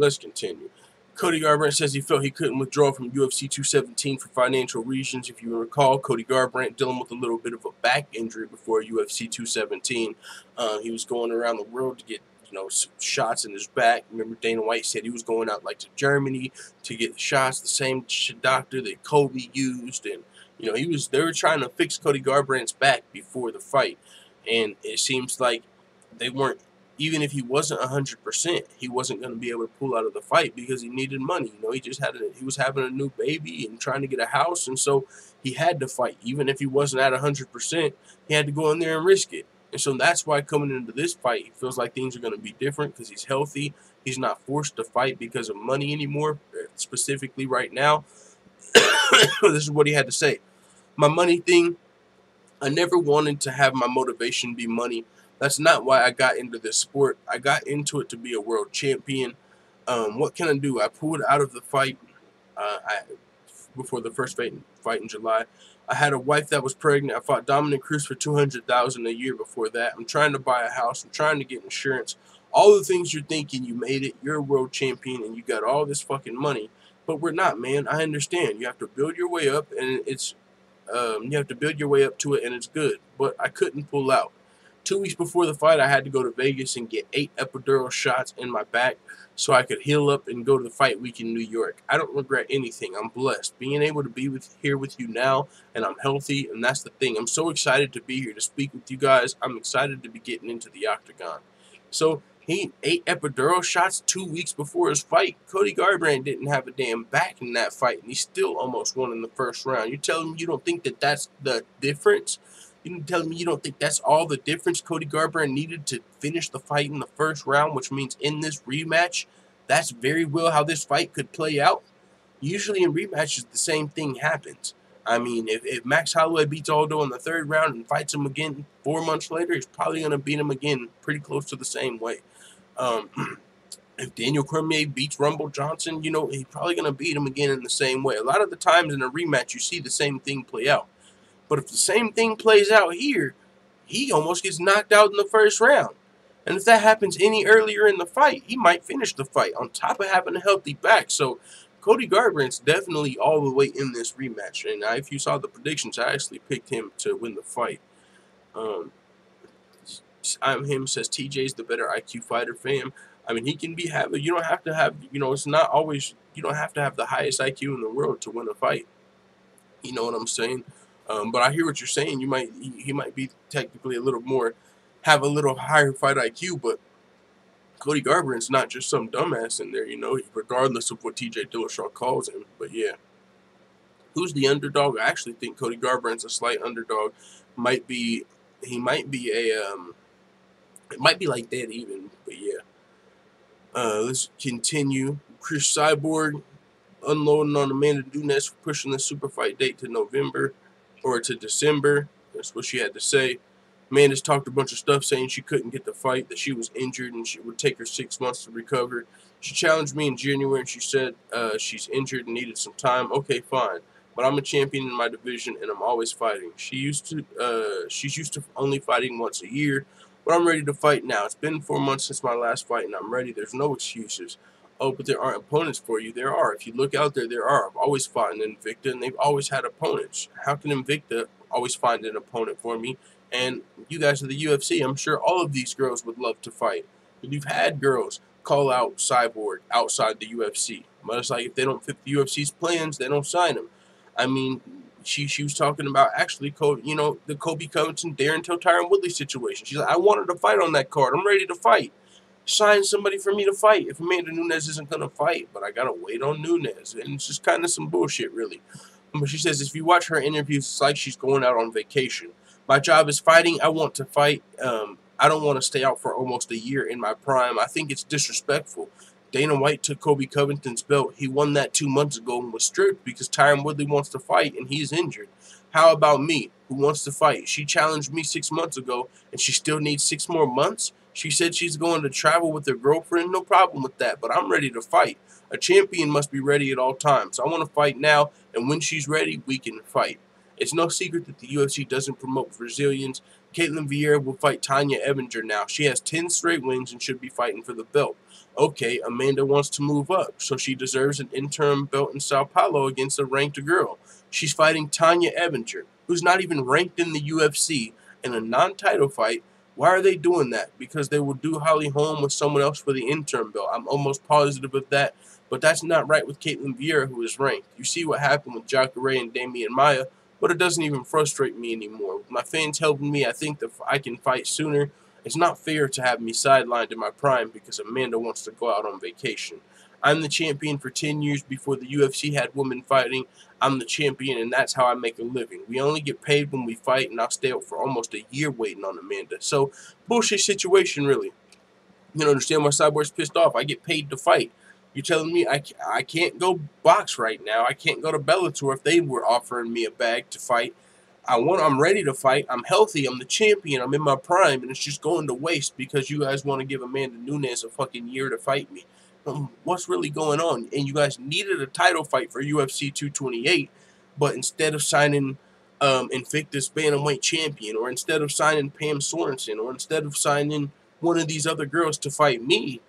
Cody Garbrandt says he felt he couldn't withdraw from UFC 217 for financial reasons. If you recall, Cody Garbrandt dealing with a little bit of a back injury before UFC 217. He was going around the world to get, some shots in his back. Remember, Dana White said he was going out to Germany to get the shots, the same doctor that Colby used, and they were trying to fix Cody Garbrandt's back before the fight, and it seems like they weren't. Even if he wasn't 100%, he wasn't going to be able to pull out of the fight because he needed money. He was having a new baby and trying to get a house, and so he had to fight. Even if he wasn't at 100%, he had to go in there and risk it. And so that's why coming into this fight, he feels like things are going to be different because he's healthy. He's not forced to fight because of money anymore, specifically right now. This is what he had to say. My money thing, I never wanted to have my motivation be money. That's not why I got into this sport. I got into it to be a world champion. What can I do? I pulled out of the fight before the first fight in July. I had a wife that was pregnant. I fought Dominic Cruz for $200,000 a year before that. I'm trying to buy a house. I'm trying to get insurance. All the things you're thinking, you made it. You're a world champion, and you got all this fucking money. But we're not, man. I understand. You have to build your way up, and it's you have to build your way up to it, and it's good. But I couldn't pull out. 2 weeks before the fight, I had to go to Vegas and get 8 epidural shots in my back so I could heal up and go to the fight week in New York. I don't regret anything. I'm blessed. Being able to be here with you now, and I'm healthy, and that's the thing. I'm so excited to be here to speak with you guys. I'm excited to be getting into the octagon. So, he 8 epidural shots 2 weeks before his fight. Cody Garbrandt didn't have a damn back in that fight, and he still almost won in the first round. You're telling me you don't think that that's the difference? You telling me you don't think that's all the difference Cody Garbrandt needed to finish the fight in the first round, which means in this rematch, that's very well how this fight could play out? Usually in rematches, the same thing happens. I mean, if Max Holloway beats Aldo in the third round and fights him again 4 months later, he's probably going to beat him again pretty close to the same way. If Daniel Cormier beats Rumble Johnson, he's probably going to beat him again in the same way. A lot of the times in a rematch, you see the same thing play out. But if the same thing plays out here, he almost gets knocked out in the first round. And if that happens any earlier in the fight, he might finish the fight on top of having a healthy back. So Cody Garbrandt's definitely all the way in this rematch. And if you saw the predictions, I actually picked him to win the fight. I'm him says TJ's the better IQ fighter, fam. I mean, he can be you don't have to have, it's not always, you don't have to have the highest IQ in the world to win a fight. You know what I'm saying? But I hear what you're saying. He might be technically have a little higher fight IQ, but Cody Garbrandt's not just some dumbass in there, regardless of what TJ Dillashaw calls him. But yeah, who's the underdog? I actually think Cody Garbrandt's a slight underdog. It might be like that even. But yeah, let's continue. Cris Cyborg unloading on Amanda Nunes for pushing the super fight date to November. Or to December. That's what she had to say. Amanda's talked a bunch of stuff saying she couldn't get the fight, that she was injured, and it would take her 6 months to recover. She challenged me in January, and she said she's injured and needed some time. Okay, fine. But I'm a champion in my division, and I'm always fighting. She's used to only fighting once a year, but I'm ready to fight now. It's been 4 months since my last fight, and I'm ready. There's no excuses. Oh, but there aren't opponents for you. There are. If you look out there, there are. I've always fought in Invicta, and they've always had opponents. How can Invicta always find an opponent for me? And you guys are the UFC. I'm sure all of these girls would love to fight. But you've had girls call out Cyborg outside the UFC. But it's like if they don't fit the UFC's plans, they don't sign them. I mean, she was talking about actually, the Colby Covington, Darren Till, Tyron Woodley situation. She's like, I wanted to fight on that card. I'm ready to fight. Sign somebody for me to fight if Amanda Nunes isn't going to fight, but I got to wait on Nunes, and it's just kind of some bullshit, really. But she says, if you watch her interviews, it's like she's going out on vacation. My job is fighting. I want to fight. I don't want to stay out for almost a year in my prime. I think it's disrespectful. Dana White took Colby Covington's belt. He won that 2 months ago and was stripped because Tyron Woodley wants to fight, and he's injured. How about me, who wants to fight? She challenged me 6 months ago, and she still needs 6 more months? She said she's going to travel with her girlfriend. No problem with that, but I'm ready to fight. A champion must be ready at all times. I want to fight now, and when she's ready, we can fight. It's no secret that the UFC doesn't promote Brazilians. Ketlen Vieira will fight Tanya Evinger now. She has 10 straight wins and should be fighting for the belt. Okay, Amanda wants to move up, so she deserves an interim belt in Sao Paulo against a ranked girl. She's fighting Tanya Evinger, who's not even ranked in the UFC, in a non-title fight. Why are they doing that? Because they will do Holly Holm with someone else for the interim belt. I'm almost positive of that, but that's not right with Ketlen Vieira, who is ranked. You see what happened with Jacare and Damian Maia, but it doesn't even frustrate me anymore. With my fans helping me, I think that I can fight sooner. It's not fair to have me sidelined in my prime because Amanda wants to go out on vacation. I'm the champion for 10 years before the UFC had women fighting. I'm the champion, and that's how I make a living. We only get paid when we fight, and I'll stay out for almost a year waiting on Amanda. So, bullshit situation, really. You don't understand why Cyborg's pissed off. I get paid to fight. You're telling me I can't go box right now. I can't go to Bellator if they were offering me a bag to fight. I'm ready to fight. I'm healthy. I'm the champion. I'm in my prime, and it's just going to waste because you guys want to give Amanda Nunes a fucking year to fight me. What's really going on? And you guys needed a title fight for UFC 228, but instead of signing Invictus Bantamweight champion, or instead of signing Pam Sorensen, or instead of signing one of these other girls to fight me,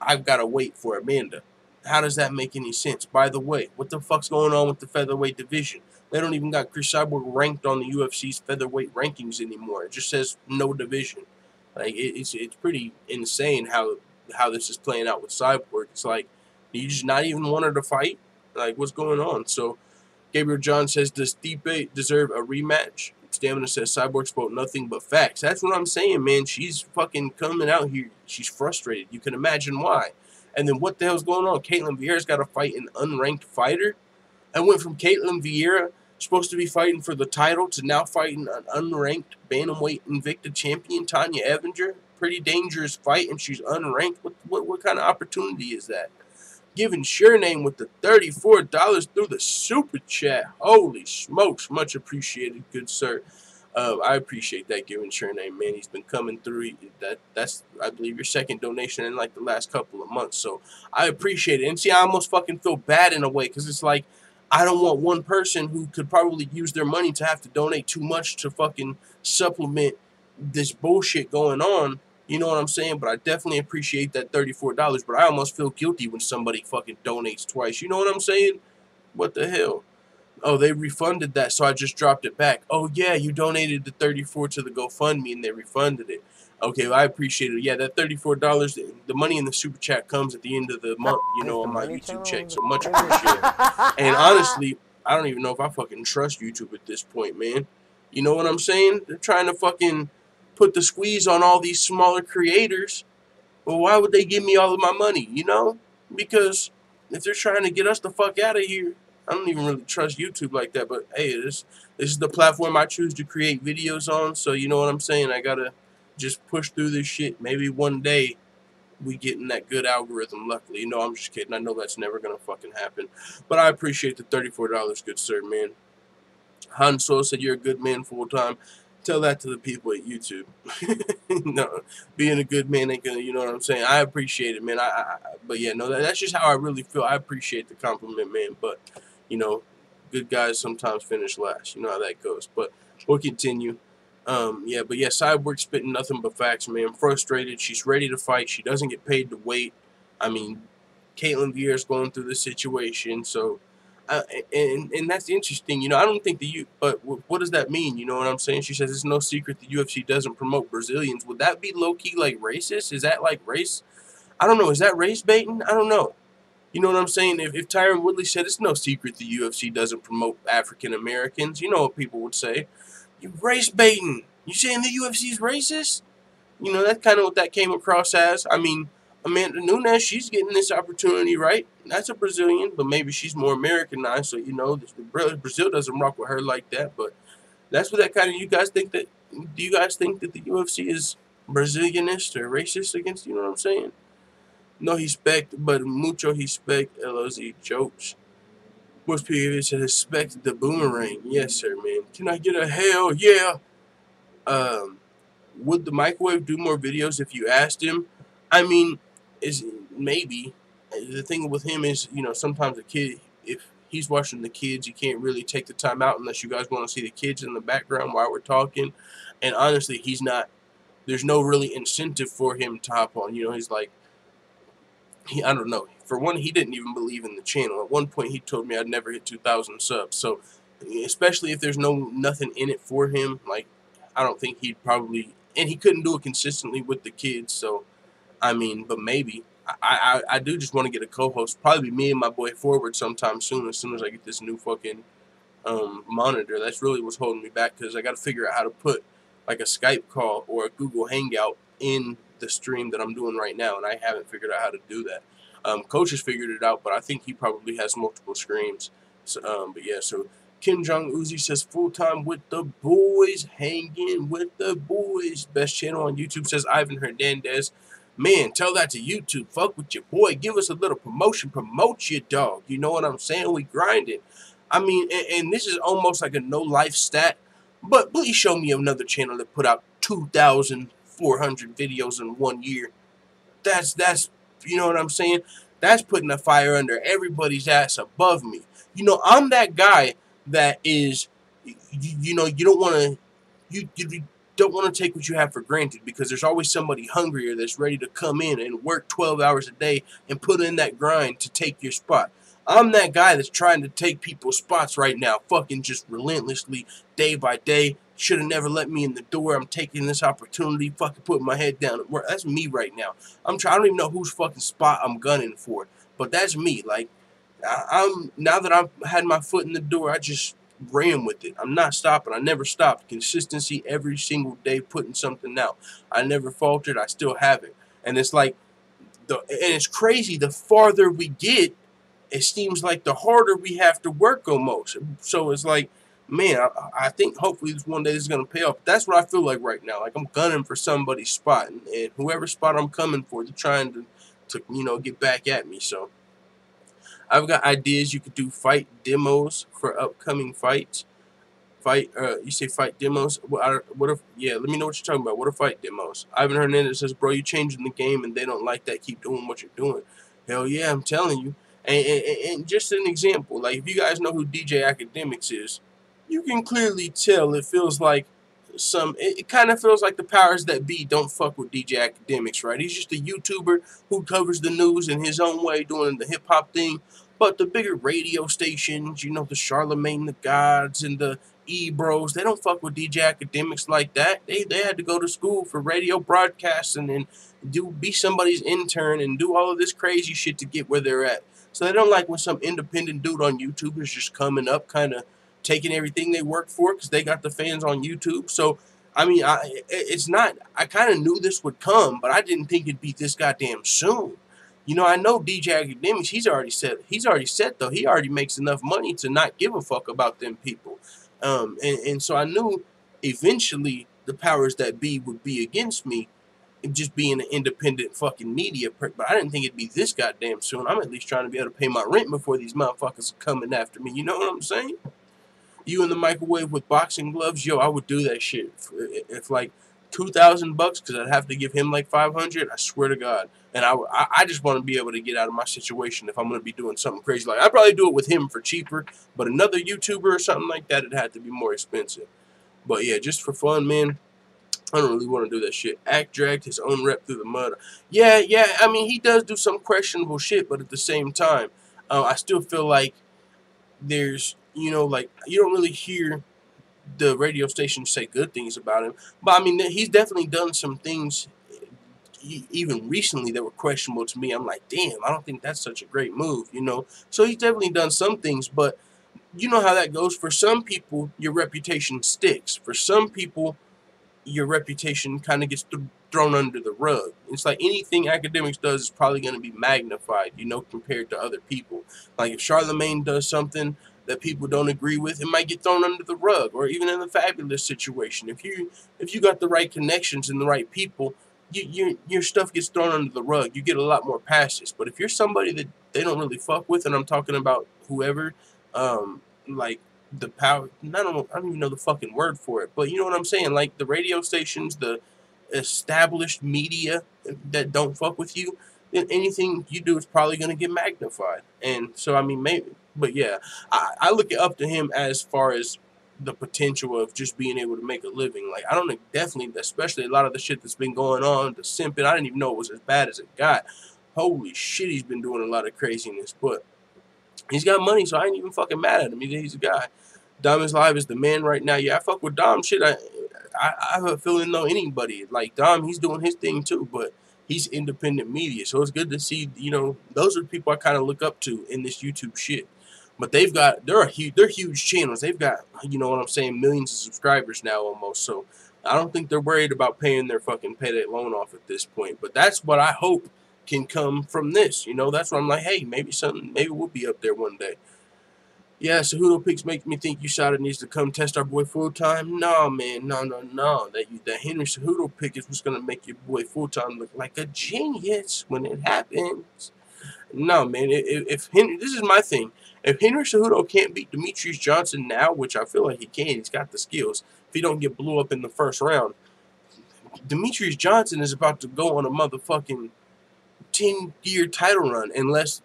I've got to wait for Amanda. How does that make any sense? By the way, what the fuck's going on with the featherweight division? They don't even got Cris Cyborg ranked on the UFC's featherweight rankings anymore. It just says no division. Like it's pretty insane how this is playing out with Cyborg. It's like, you just not even want her to fight? Like, what's going on? So, Gabriel John says, does Stipe deserve a rematch? Stamina says, Cyborg spoke nothing but facts. That's what I'm saying, man. She's fucking coming out here. She's frustrated. You can imagine why. And then what the hell's going on? Ketlen Vieira's got to fight an unranked fighter? I went from Ketlen Vieira, supposed to be fighting for the title, to now fighting an unranked bantamweight Invicta champion, Tanya Evinger. Pretty dangerous fight, and she's unranked. What kind of opportunity is that? Giving Surename with the $34 through the super chat. Holy smokes, much appreciated, good sir. I appreciate that, Giving Surename, man. He's been coming through. That's I believe your second donation in like the last couple of months. So I appreciate it. And see, I almost fucking feel bad in a way, because it's like, I don't want one person who could probably use their money to have to donate too much to fucking supplement this bullshit going on. You know what I'm saying? But I definitely appreciate that $34. But I almost feel guilty when somebody fucking donates twice. You know what I'm saying? What the hell? Oh, they refunded that, so I just dropped it back. Oh, yeah, you donated the $34 to the GoFundMe, and they refunded it. Okay, well, I appreciate it. Yeah, that $34, the money in the super chat comes at the end of the month, you know, on my YouTube check. So much appreciated. And honestly, I don't even know if I fucking trust YouTube at this point, man. You know what I'm saying? They're trying to fucking put the squeeze on all these smaller creators. Well, why would they give me all of my money, you know? Because if they're trying to get us the fuck out of here, I don't even really trust YouTube like that. But hey, this is the platform I choose to create videos on. So you know what I'm saying? I gotta just push through this shit. Maybe one day we get in that good algorithm, luckily. You know, I'm just kidding. I know that's never gonna fucking happen. But I appreciate the $34, good sir, man. Han Solo said you're a good man full time. Tell that to the people at YouTube. No, being a good man ain't gonna, you know what I'm saying? I appreciate it, man. But yeah, no, that's just how I really feel. I appreciate the compliment, man. But, you know, good guys sometimes finish last. You know how that goes. But we'll continue. Yeah, but yeah, Cyborg spitting nothing but facts, man. I'm frustrated. She's ready to fight. She doesn't get paid to wait. I mean, Ketlen Vieira's going through this situation, so... and that's interesting, you know. I don't think but what does that mean? You know what I'm saying? She says it's no secret the UFC doesn't promote Brazilians. Would that be low-key like racist? Is that like race? I don't know. Is that race baiting? I don't know. You know what I'm saying? If Tyron Woodley said it's no secret the UFC doesn't promote African Americans, you know what people would say? You race baiting. You saying the UFC is racist? You know, that's kind of what that came across as. I mean, Amanda Nunes, she's getting this opportunity, right? That's a Brazilian, but maybe she's more Americanized, so, you know, Brazil doesn't rock with her like that, but that's what that kind of, do you guys think that the UFC is Brazilianist or racist against, you know what I'm saying? No respect, but mucho respect, LOZ jokes. Most people said respect the boomerang. Yes, sir, man. Can I get a hell yeah? Would the microwave do more videos if you asked him? I mean, maybe. The thing with him is, you know, sometimes a kid, if he's watching the kids. You can't really take the time out unless you guys want to see the kids in the background while we're talking. And honestly, he's not. There's no really incentive for him to hop on. You know, he's like, I don't know. For one, he didn't even believe in the channel. At one point, he told me I'd never hit 2,000 subs. So, especially if there's nothing in it for him, like, I don't think he'd probably, and he couldn't do it consistently with the kids. So, I mean, but maybe. I do just want to get a co-host. Probably me and my boy Forward sometime soon as I get this new fucking monitor. That's really what's holding me back, because I got to figure out how to put like a Skype call or a Google Hangout in the stream that I'm doing right now, and I haven't figured out how to do that. Coach has figured it out, but I think he probably has multiple screens. So, but yeah, so Kim Jong Uzi says full-time with the boys, hanging with the boys. Best channel on YouTube, says Ivan Hernandez. Man, tell that to YouTube. Fuck with your boy. Give us a little promotion. Promote your dog. You know what I'm saying? We grinding. I mean, and this is almost like a no-life stat, but please show me another channel that put out 2,400 videos in 1 year. That's you know what I'm saying? That's putting a fire under everybody's ass above me. You know, I'm that guy that is, you know, you don't want to, you don't want to take what you have for granted, because there's always somebody hungrier that's ready to come in and work 12 hours a day and put in that grind to take your spot. I'm that guy that's trying to take people's spots right now, fucking just relentlessly, day by day. Should have never let me in the door. I'm taking this opportunity, fucking putting my head down at work. That's me right now. I don't even know whose fucking spot I'm gunning for, but that's me. Like, I'm now that I've had my foot in the door, I just ran with it. I'm not stopping. I never stopped. Consistency every single day, putting something out. I never faltered. I still have it. And it's like, and it's crazy. The farther we get, it seems like the harder we have to work almost. So it's like, man, I think hopefully one day this is going to pay off. That's what I feel like right now. Like, I'm gunning for somebody's spot. And whoever spot I'm coming for, they're trying to you know, get back at me. So I've got ideas. You could do fight demos for upcoming fights. You say fight demos? What if, yeah, let me know what you're talking about. What are fight demos? Ivan Hernandez says, bro, you changing the game and they don't like that. Keep doing what you're doing. Hell yeah, I'm telling you. And just an example, like, if you guys know who DJ Academics is, you can clearly tell it feels like it kind of feels like the powers that be don't fuck with DJ Academics, right? He's just a YouTuber who covers the news in his own way, doing the hip-hop thing. But the bigger radio stations, you know, the Charlemagne the Gods and the E-Bros, they don't fuck with DJ Academics like that. They had to go to school for radio broadcasting and be somebody's intern and do all of this crazy shit to get where they're at. So they don't like when some independent dude on YouTube is just coming up, kind of taking everything they work for, because they got the fans on YouTube. So, I mean, I kind of knew this would come, but I didn't think it'd be this goddamn soon. You know, I know DJ Academics, he's already said though, he already makes enough money to not give a fuck about them people. And so I knew eventually the powers that be would be against me, just being an independent fucking media, but I didn't think it'd be this goddamn soon. I'm at least trying to be able to pay my rent before these motherfuckers are coming after me. You know what I'm saying? You in the microwave with boxing gloves, yo, I would do that shit. If like $2,000, because I'd have to give him like 500. I swear to God. And I just want to be able to get out of my situation if I'm going to be doing something crazy. Like, I'd probably do it with him for cheaper, but another YouTuber or something like that, it'd have to be more expensive. But yeah, just for fun, man. I don't really want to do that shit. Act dragged his own rep through the mud. Yeah, I mean, he does do some questionable shit, but at the same time, I still feel like there's, you know, like, you don't really hear the radio stations say good things about him. But, I mean, he's definitely done some things, even recently, that were questionable to me. I'm like, damn, I don't think that's such a great move, you know? So he's definitely done some things, but you know how that goes. For some people, your reputation sticks. For some people, your reputation kind of gets thrown under the rug. It's like anything Academics does is probably going to be magnified, you know, compared to other people. Like, if Charlemagne does something that people don't agree with, it might get thrown under the rug. Or even in the Fabulous situation, if you got the right connections and the right people, your stuff gets thrown under the rug. You get a lot more passes. But if you're somebody that they don't really fuck with, and I'm talking about whoever, like the power, I don't even know the fucking word for it, but you know what I'm saying, like the radio stations, the established media that don't fuck with you, then anything you do is probably going to get magnified. And so, I mean, maybe But yeah, I look up to him as far as the potential of just being able to make a living. Like, I don't know, definitely, especially a lot of the shit that's been going on, the simping, I didn't even know it was as bad as it got. Holy shit, he's been doing a lot of craziness, but he's got money, so I ain't even fucking mad at him. He's a guy. Dom is live is the man right now. Yeah, I fuck with Dom. Shit, I have a feeling know anybody. Like, Dom, he's doing his thing too, but he's independent media. So it's good to see, you know, those are the people I kind of look up to in this YouTube shit. But they're huge channels. They've got, you know what I'm saying, millions of subscribers now almost. So I don't think they're worried about paying their fucking payday loan off at this point. But that's what I hope can come from this. You know, that's why I'm like, hey, maybe we'll be up there one day. Yeah, Cejudo picks make me think USADA needs to come test our boy full time. No, man, no. That Henry Cejudo pick is what's gonna make your boy full time look like a genius when it happens. No, man. If Henry, this is my thing. If Henry Cejudo can't beat Demetrius Johnson now, which I feel like he can, he's got the skills. If he don't get blew up in the first round, Demetrius Johnson is about to go on a motherfucking 10-year title run unless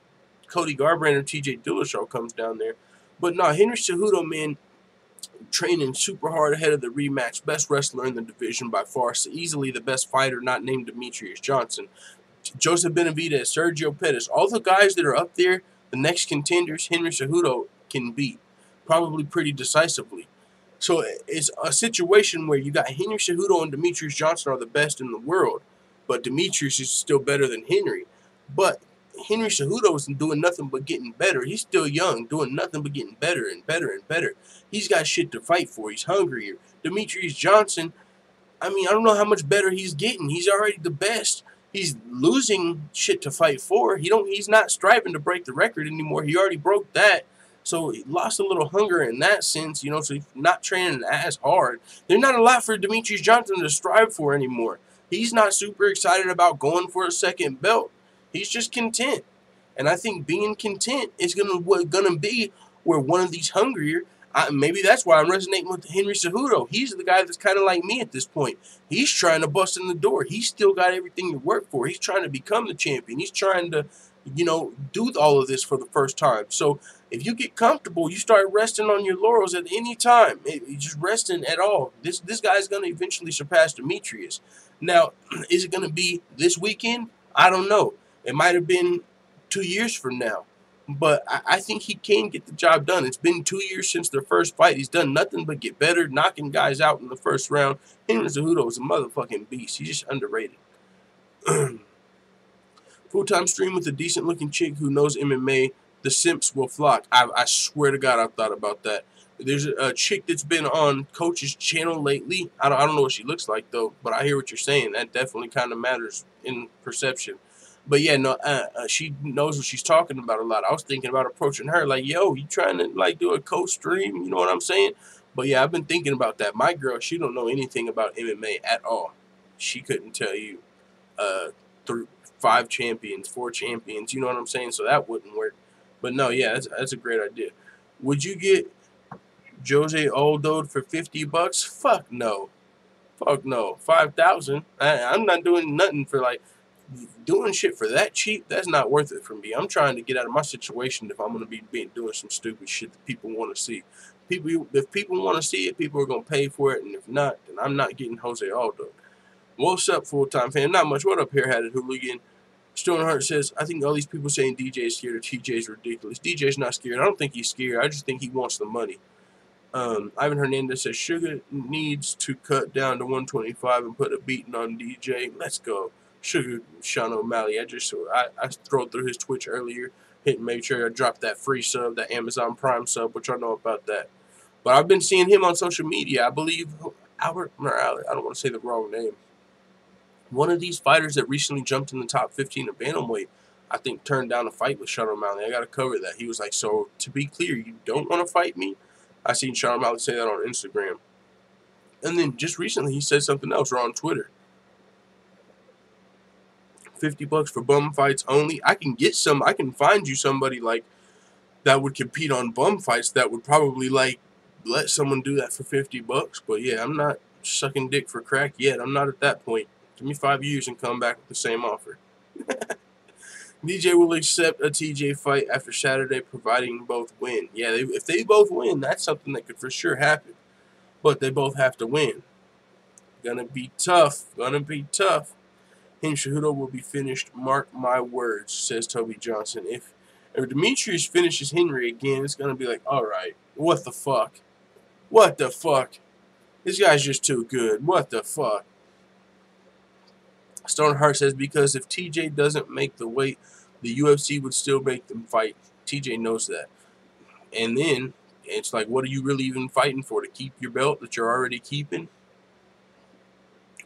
Cody Garbrandt or TJ Dillashaw comes down there. But no, Henry Cejudo, man, training super hard ahead of the rematch. Best wrestler in the division by far. So easily the best fighter, not named Demetrius Johnson. Joseph Benavidez, Sergio Pettis, all the guys that are up there, the next contenders, Henry Cejudo can beat. Probably pretty decisively. So it's a situation where you got Henry Cejudo and Demetrius Johnson are the best in the world. But Demetrius is still better than Henry. But Henry Cejudo isn't doing nothing but getting better. He's still young, doing nothing but getting better and better and better. He's got shit to fight for. He's hungrier. Demetrius Johnson, I mean, I don't know how much better he's getting. He's already the best. He's losing shit to fight for. He's not striving to break the record anymore. He already broke that. So he lost a little hunger in that sense, you know, so he's not training as hard. There's not a lot for Demetrius Johnson to strive for anymore. He's not super excited about going for a second belt. He's just content. And I think being content is gonna be where one of these hungrier, maybe that's why I'm resonating with Henry Cejudo. He's the guy that's kind of like me at this point. He's trying to bust in the door. He's still got everything to work for. He's trying to become the champion. He's trying to, you know, do all of this for the first time. So if you get comfortable, you start resting on your laurels at any time. Just resting at all. This guy's going to eventually surpass Demetrius. Now, is it going to be this weekend? I don't know. It might have been 2 years from now. But I think he can get the job done. It's been 2 years since their first fight. He's done nothing but get better, knocking guys out in the first round. Henry Cejudo is a motherfucking beast. He's just underrated. Full-time stream with a decent-looking chick who knows MMA. The simps will flock. I swear to God, I've thought about that. There's a chick that's been on Coach's channel lately. I don't know what she looks like, though, but I hear what you're saying. That definitely kind of matters in perception. But yeah, no, she knows what she's talking about a lot. I was thinking about approaching her like, yo, you trying to like do a co-stream? You know what I'm saying? But yeah, I've been thinking about that. My girl, she don't know anything about MMA at all. She couldn't tell you 5 champions, 4 champions. You know what I'm saying? So that wouldn't work. But no, yeah, that's a great idea. Would you get Jose Aldo for $50? Fuck no. Fuck no. 5,000. I'm not doing nothing for like. Doing shit for that cheap, that's not worth it for me. I'm trying to get out of my situation if I'm going to be doing some stupid shit that people want to see. If people want to see it, people are going to pay for it, and if not, then I'm not getting Jose Aldo. What's up, full-time fan? Not much. What up here, Hatted Hooligan? Stoneheart says, I think all these people saying DJ is scared of TJ is ridiculous. DJ's not scared. I don't think he's scared. I just think he wants the money. Ivan Hernandez says, Sugar needs to cut down to 125 and put a beating on DJ. Let's go. Sugar Sean O'Malley. I scrolled through his Twitch earlier, made sure I dropped that free sub, that Amazon Prime sub, which I know about that. But I've been seeing him on social media. I believe Albert Morales, I don't want to say the wrong name. One of these fighters that recently jumped in the top 15 of bantamweight, I think turned down a fight with Sean O'Malley. I got to cover that. He was like, so to be clear, you don't want to fight me? I seen Sean O'Malley say that on Instagram. And then just recently he said something else, or on Twitter. $50 for bum fights only. I can find you somebody like that would compete on bum fights that would probably like let someone do that for $50. But yeah, I'm not sucking dick for crack yet. I'm not at that point. Give me 5 years and come back with the same offer. DJ will accept a TJ fight after Saturday, providing both win. Yeah, if they both win, that's something that could for sure happen. But they both have to win. Gonna be tough. Gonna be tough. Cejudo will be finished. Mark my words, says Toby Johnson. If Demetrius finishes Henry again, it's gonna be like, all right, what the fuck? What the fuck? This guy's just too good. What the fuck? Stoneheart says, because if TJ doesn't make the weight, the UFC would still make them fight. TJ knows that. And then it's like, what are you really even fighting for? To keep your belt that you're already keeping?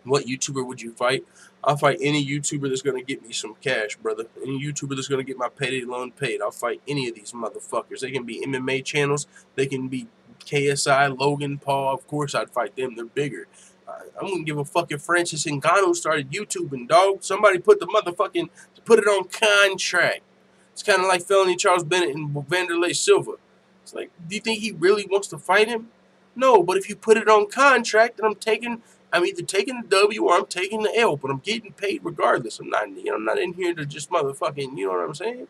What YouTuber would you fight? I'll fight any YouTuber that's going to get me some cash, brother. Any YouTuber that's going to get my payday loan paid. I'll fight any of these motherfuckers. They can be MMA channels. They can be KSI, Logan Paul. Of course I'd fight them. They're bigger. I wouldn't give a fuck if Francis Ngannou started YouTubing, dog. Somebody put it on contract. It's kind of like felony Charles Bennett and Vanderlei Silva. It's like, do you think he really wants to fight him? No, but if you put it on contract, then I'm either taking the W or I'm taking the L, but I'm getting paid regardless. I'm not in here to just motherfucking, you know what I'm saying?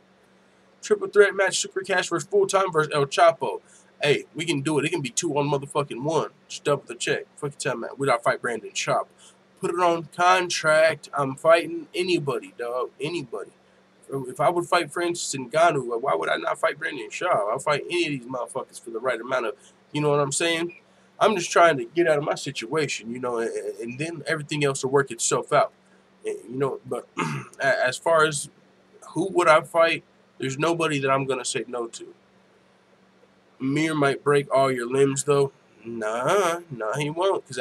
Triple threat match, Super Cash versus Full Time versus El Chapo. Hey, we can do it. It can be 2 on motherfucking 1. Just double the check. Fucking time out. We'd fight Brandon Chop. Put it on contract. I'm fighting anybody, dog. Anybody. If I would fight Francis Ngannou, why would I not fight Brandon Shaw? I'll fight any of these motherfuckers for the right amount of, you know what I'm saying? I'm just trying to get out of my situation, you know, and then everything else will work itself out. You know, but as far as who would I fight, there's nobody that I'm going to say no to. Mir might break all your limbs, though. Nah, he won't. Because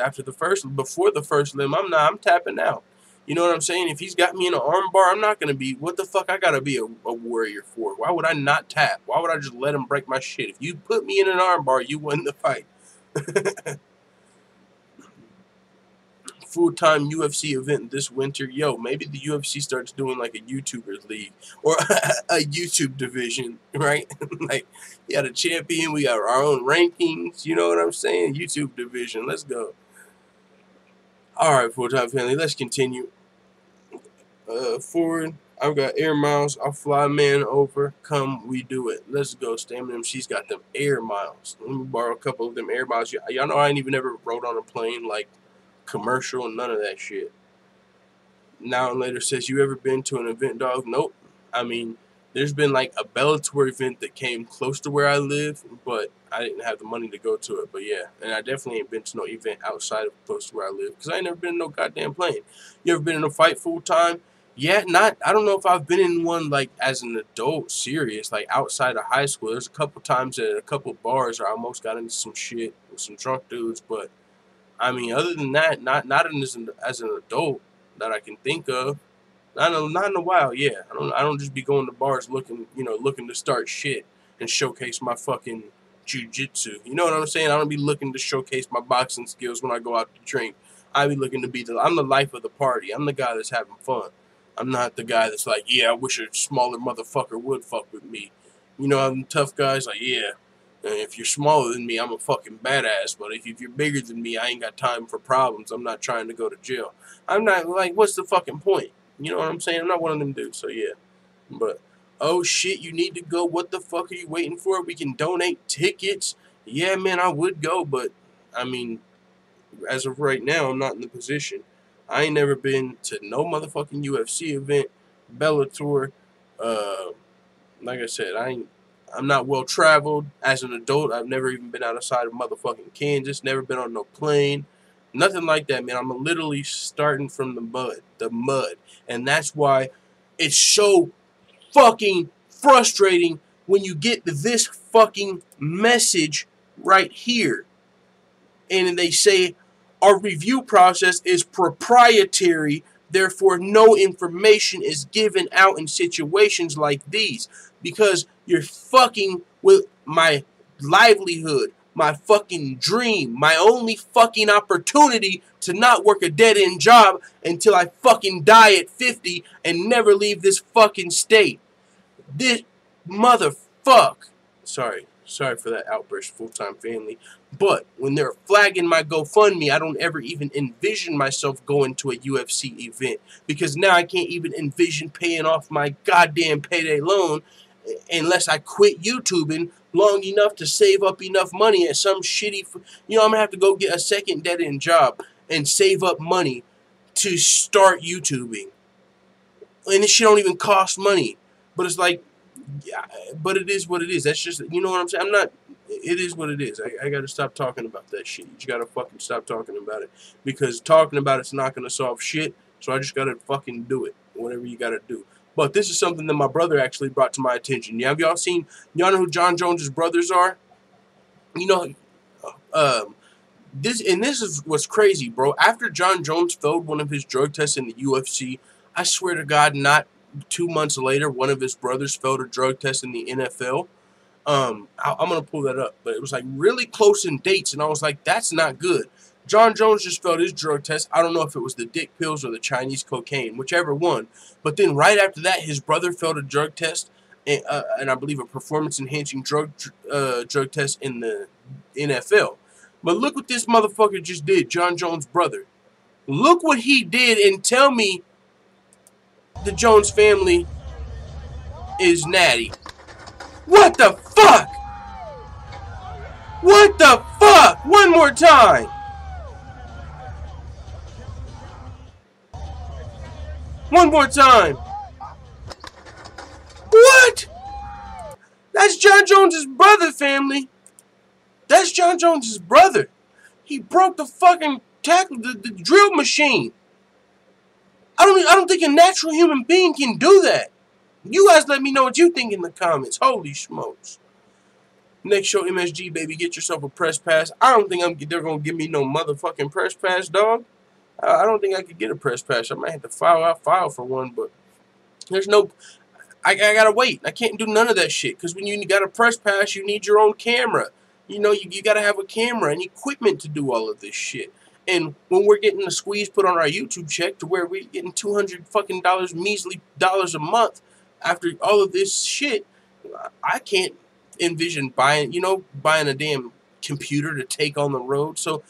before the first limb, I'm tapping out. You know what I'm saying? If he's got me in an arm bar, I'm not going to be, what the fuck I got to be a warrior for? Why would I not tap? Why would I just let him break my shit? If you put me in an arm bar, you win the fight. Full-time UFC event this winter. Yo, maybe the UFC starts doing like a YouTubers league or a YouTube division, right? Like, you got a champion, we got our own rankings, you know what I'm saying? YouTube division, let's go. Alright, full-time family, let's continue. Forward, I've got air miles. I'll fly man over. Come, we do it. Let's go. Stamina. She's got them air miles. Let me borrow a couple of them air miles. Y'all know I ain't even ever rode on a plane, like commercial, none of that shit. Now and later says, you ever been to an event, dog? Nope. I mean, there's been like a Bellator event that came close to where I live, but I didn't have the money to go to it. But yeah, and I definitely ain't been to no event outside of close to where I live because I ain't never been in no goddamn plane. You ever been in a fight full time? Yeah, I don't know if I've been in one, like, as an adult, serious, like, outside of high school. There's a couple times at a couple bars where I almost got into some shit with some drunk dudes, but, I mean, other than that, not as an adult that I can think of. Not in a while, yeah. I don't just be going to bars looking to start shit and showcase my fucking jiu-jitsu. You know what I'm saying? I don't be looking to showcase my boxing skills when I go out to drink. I be looking to be I'm the life of the party. I'm the guy that's having fun. I'm not the guy that's like, yeah, I wish a smaller motherfucker would fuck with me. You know, I'm tough guys like, yeah, if you're smaller than me, I'm a fucking badass. But if you're bigger than me, I ain't got time for problems. I'm not trying to go to jail. I'm not, like, what's the fucking point? You know what I'm saying? I'm not one of them dudes, so yeah. But, oh shit, you need to go. What the fuck are you waiting for? We can donate tickets. Yeah, man, I would go, but, I mean, as of right now, I'm not in the position. I ain't never been to no motherfucking UFC event, Bellator. Like I said, I'm not well traveled as an adult. I've never even been outside of motherfucking Kansas. Never been on no plane, nothing like that, man. I'm literally starting from the mud, and that's why it's so fucking frustrating when you get this fucking message right here, and they say, our review process is proprietary, therefore no information is given out in situations like these because you're fucking with my livelihood, my fucking dream, my only fucking opportunity to not work a dead-end job until I fucking die at 50 and never leave this fucking state. This motherfuck. Sorry. Sorry for that outburst, full-time family. But when they're flagging my GoFundMe, I don't ever even envision myself going to a UFC event, because now I can't even envision paying off my goddamn payday loan unless I quit YouTubing long enough to save up enough money at some shitty, I'm gonna have to go get a second dead-end job and save up money to start YouTubing. And this shit don't even cost money. But it's like, yeah, but it is what it is. That's just, you know what I'm saying? It is what it is. I got to stop talking about that shit. You just got to fucking stop talking about it. Because talking about it's not going to solve shit. So I just got to fucking do it. Whatever you got to do. But this is something that my brother actually brought to my attention. Have y'all seen, y'all know who Jon Jones' brothers are? You know, this is what's crazy, bro. After Jon Jones failed one of his drug tests in the UFC, I swear to God, not 2 months later, one of his brothers failed a drug test in the NFL. I'm going to pull that up. But it was like really close in dates, and I was like, that's not good. Jon Jones just failed his drug test. I don't know if it was the dick pills or the Chinese cocaine, whichever one. But then right after that, his brother failed a drug test, and I believe a performance-enhancing drug test in the NFL. But look what this motherfucker just did, Jon Jones' brother. Look what he did, and tell me the Jones family is natty. What the fuck? What the fuck? One more time. One more time. What? That's Jon Jones' brother, family. That's Jon Jones' brother. He broke the fucking tackle, the drill machine. I don't think a natural human being can do that. You guys let me know what you think in the comments. Holy smokes. Next show, MSG, baby, get yourself a press pass. I don't think they're going to give me no motherfucking press pass, dog. I don't think I could get a press pass. I might have to file for one, but there's no... I got to wait. I can't do none of that shit, because when you got a press pass, you need your own camera. You know, you got to have a camera and equipment to do all of this shit. And when we're getting the squeeze put on our YouTube check to where we're getting $200 fucking measly dollars a month after all of this shit, I can't envision buying a damn computer to take on the road. So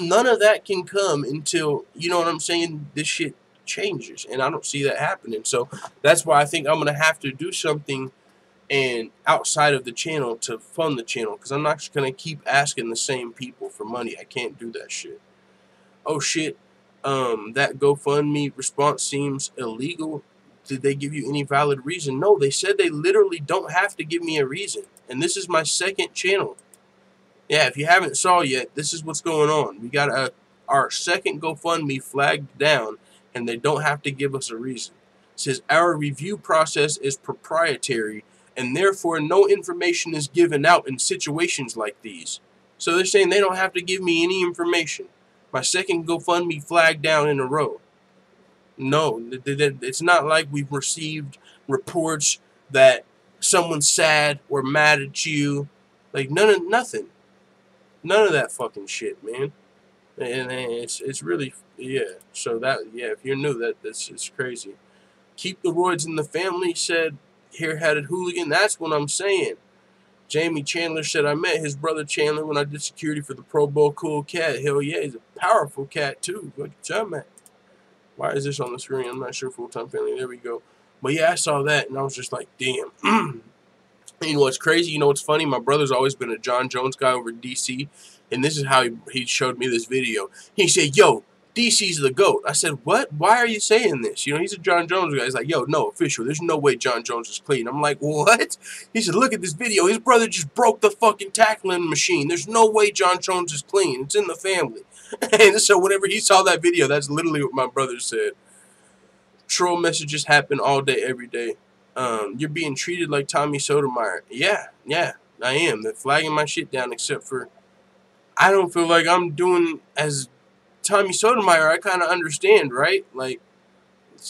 none of that can come until, you know what I'm saying, this shit changes. And I don't see that happening. So that's why I think I'm going to have to do something and outside of the channel to fund the channel, because I'm not just going to keep asking the same people for money. I can't do that shit. Oh shit, that GoFundMe response seems illegal. Did they give you any valid reason? No, they said they literally don't have to give me a reason. And this is my second channel. Yeah, if you haven't saw yet, this is what's going on. We got our second GoFundMe flagged down, and they don't have to give us a reason. It says our review process is proprietary, and therefore no information is given out in situations like these. So they're saying they don't have to give me any information. My second GoFundMe flagged down in a row. No, it's not like we've received reports that someone's sad or mad at you. Like, nothing. None of that fucking shit, man. And it's really, yeah. So if you're new, it's crazy. Keep the roids in the family, said hair-hatted hooligan. That's what I'm saying. Jamie Chandler said, I met his brother Chandler when I did security for the Pro Bowl. Cool cat. Hell yeah, he's a powerful cat too. Look at you, man. Why is this on the screen? I'm not sure. Full-time family. There we go. But yeah, I saw that and I was just like, damn. You know what's crazy? You know what's funny? My brother's always been a Jon Jones guy over DC. And this is how he showed me this video. He said, yo, DC's the GOAT. I said, what? Why are you saying this? You know, he's a Jon Jones guy. He's like, yo, no, official. There's no way Jon Jones is clean. I'm like, what? He said, look at this video. His brother just broke the fucking tackling machine. There's no way Jon Jones is clean. It's in the family. And so whenever he saw that video, that's literally what my brother said. Troll messages happen all day, every day. You're being treated like Tommy Sotomayor. Yeah, I am. They're flagging my shit down, except for I don't feel like I'm doing as Tommy Sotomayor. I kind of understand, right? Like,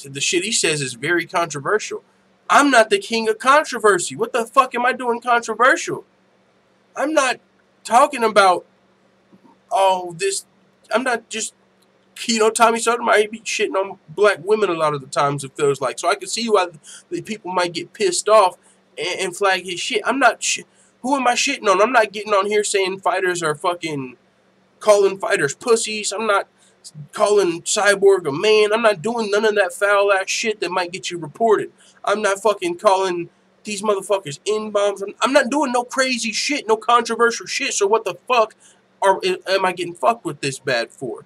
the shit he says is very controversial. I'm not the king of controversy. What the fuck am I doing controversial? I'm not talking about all this. I'm not just, you know, Tommy Sotomayor, he be shitting on black women a lot of the times, it feels like. So I can see why the people might get pissed off and flag his shit. I'm not Who am I shitting on? I'm not getting on here saying fighters are fucking calling fighters pussies. I'm not calling Cyborg a man. I'm not doing none of that foul ass shit that might get you reported. I'm not fucking calling these motherfuckers N-bombs. I'm not doing no crazy shit, no controversial shit. So what the fuck am I getting fucked with this bad for?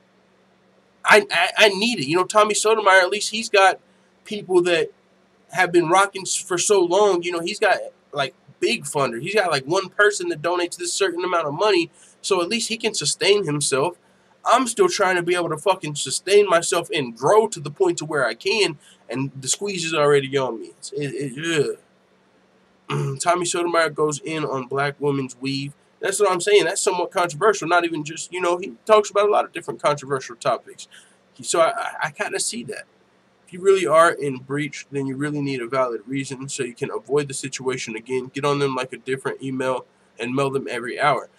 I need it. You know, Tommy Sotomayor, at least he's got people that have been rocking for so long. You know, he's got like big funders. He's got like one person that donates this certain amount of money, so at least he can sustain himself. I'm still trying to be able to fucking sustain myself and grow to the point to where I can, and the squeeze is already on me. Tommy Sotomayor goes in on black women's weave. That's what I'm saying. That's somewhat controversial. Not even just, you know, he talks about a lot of different controversial topics. So I kind of see that. If you really are in breach, then you really need a valid reason so you can avoid the situation again. Get on them like a different email and mail them every hour.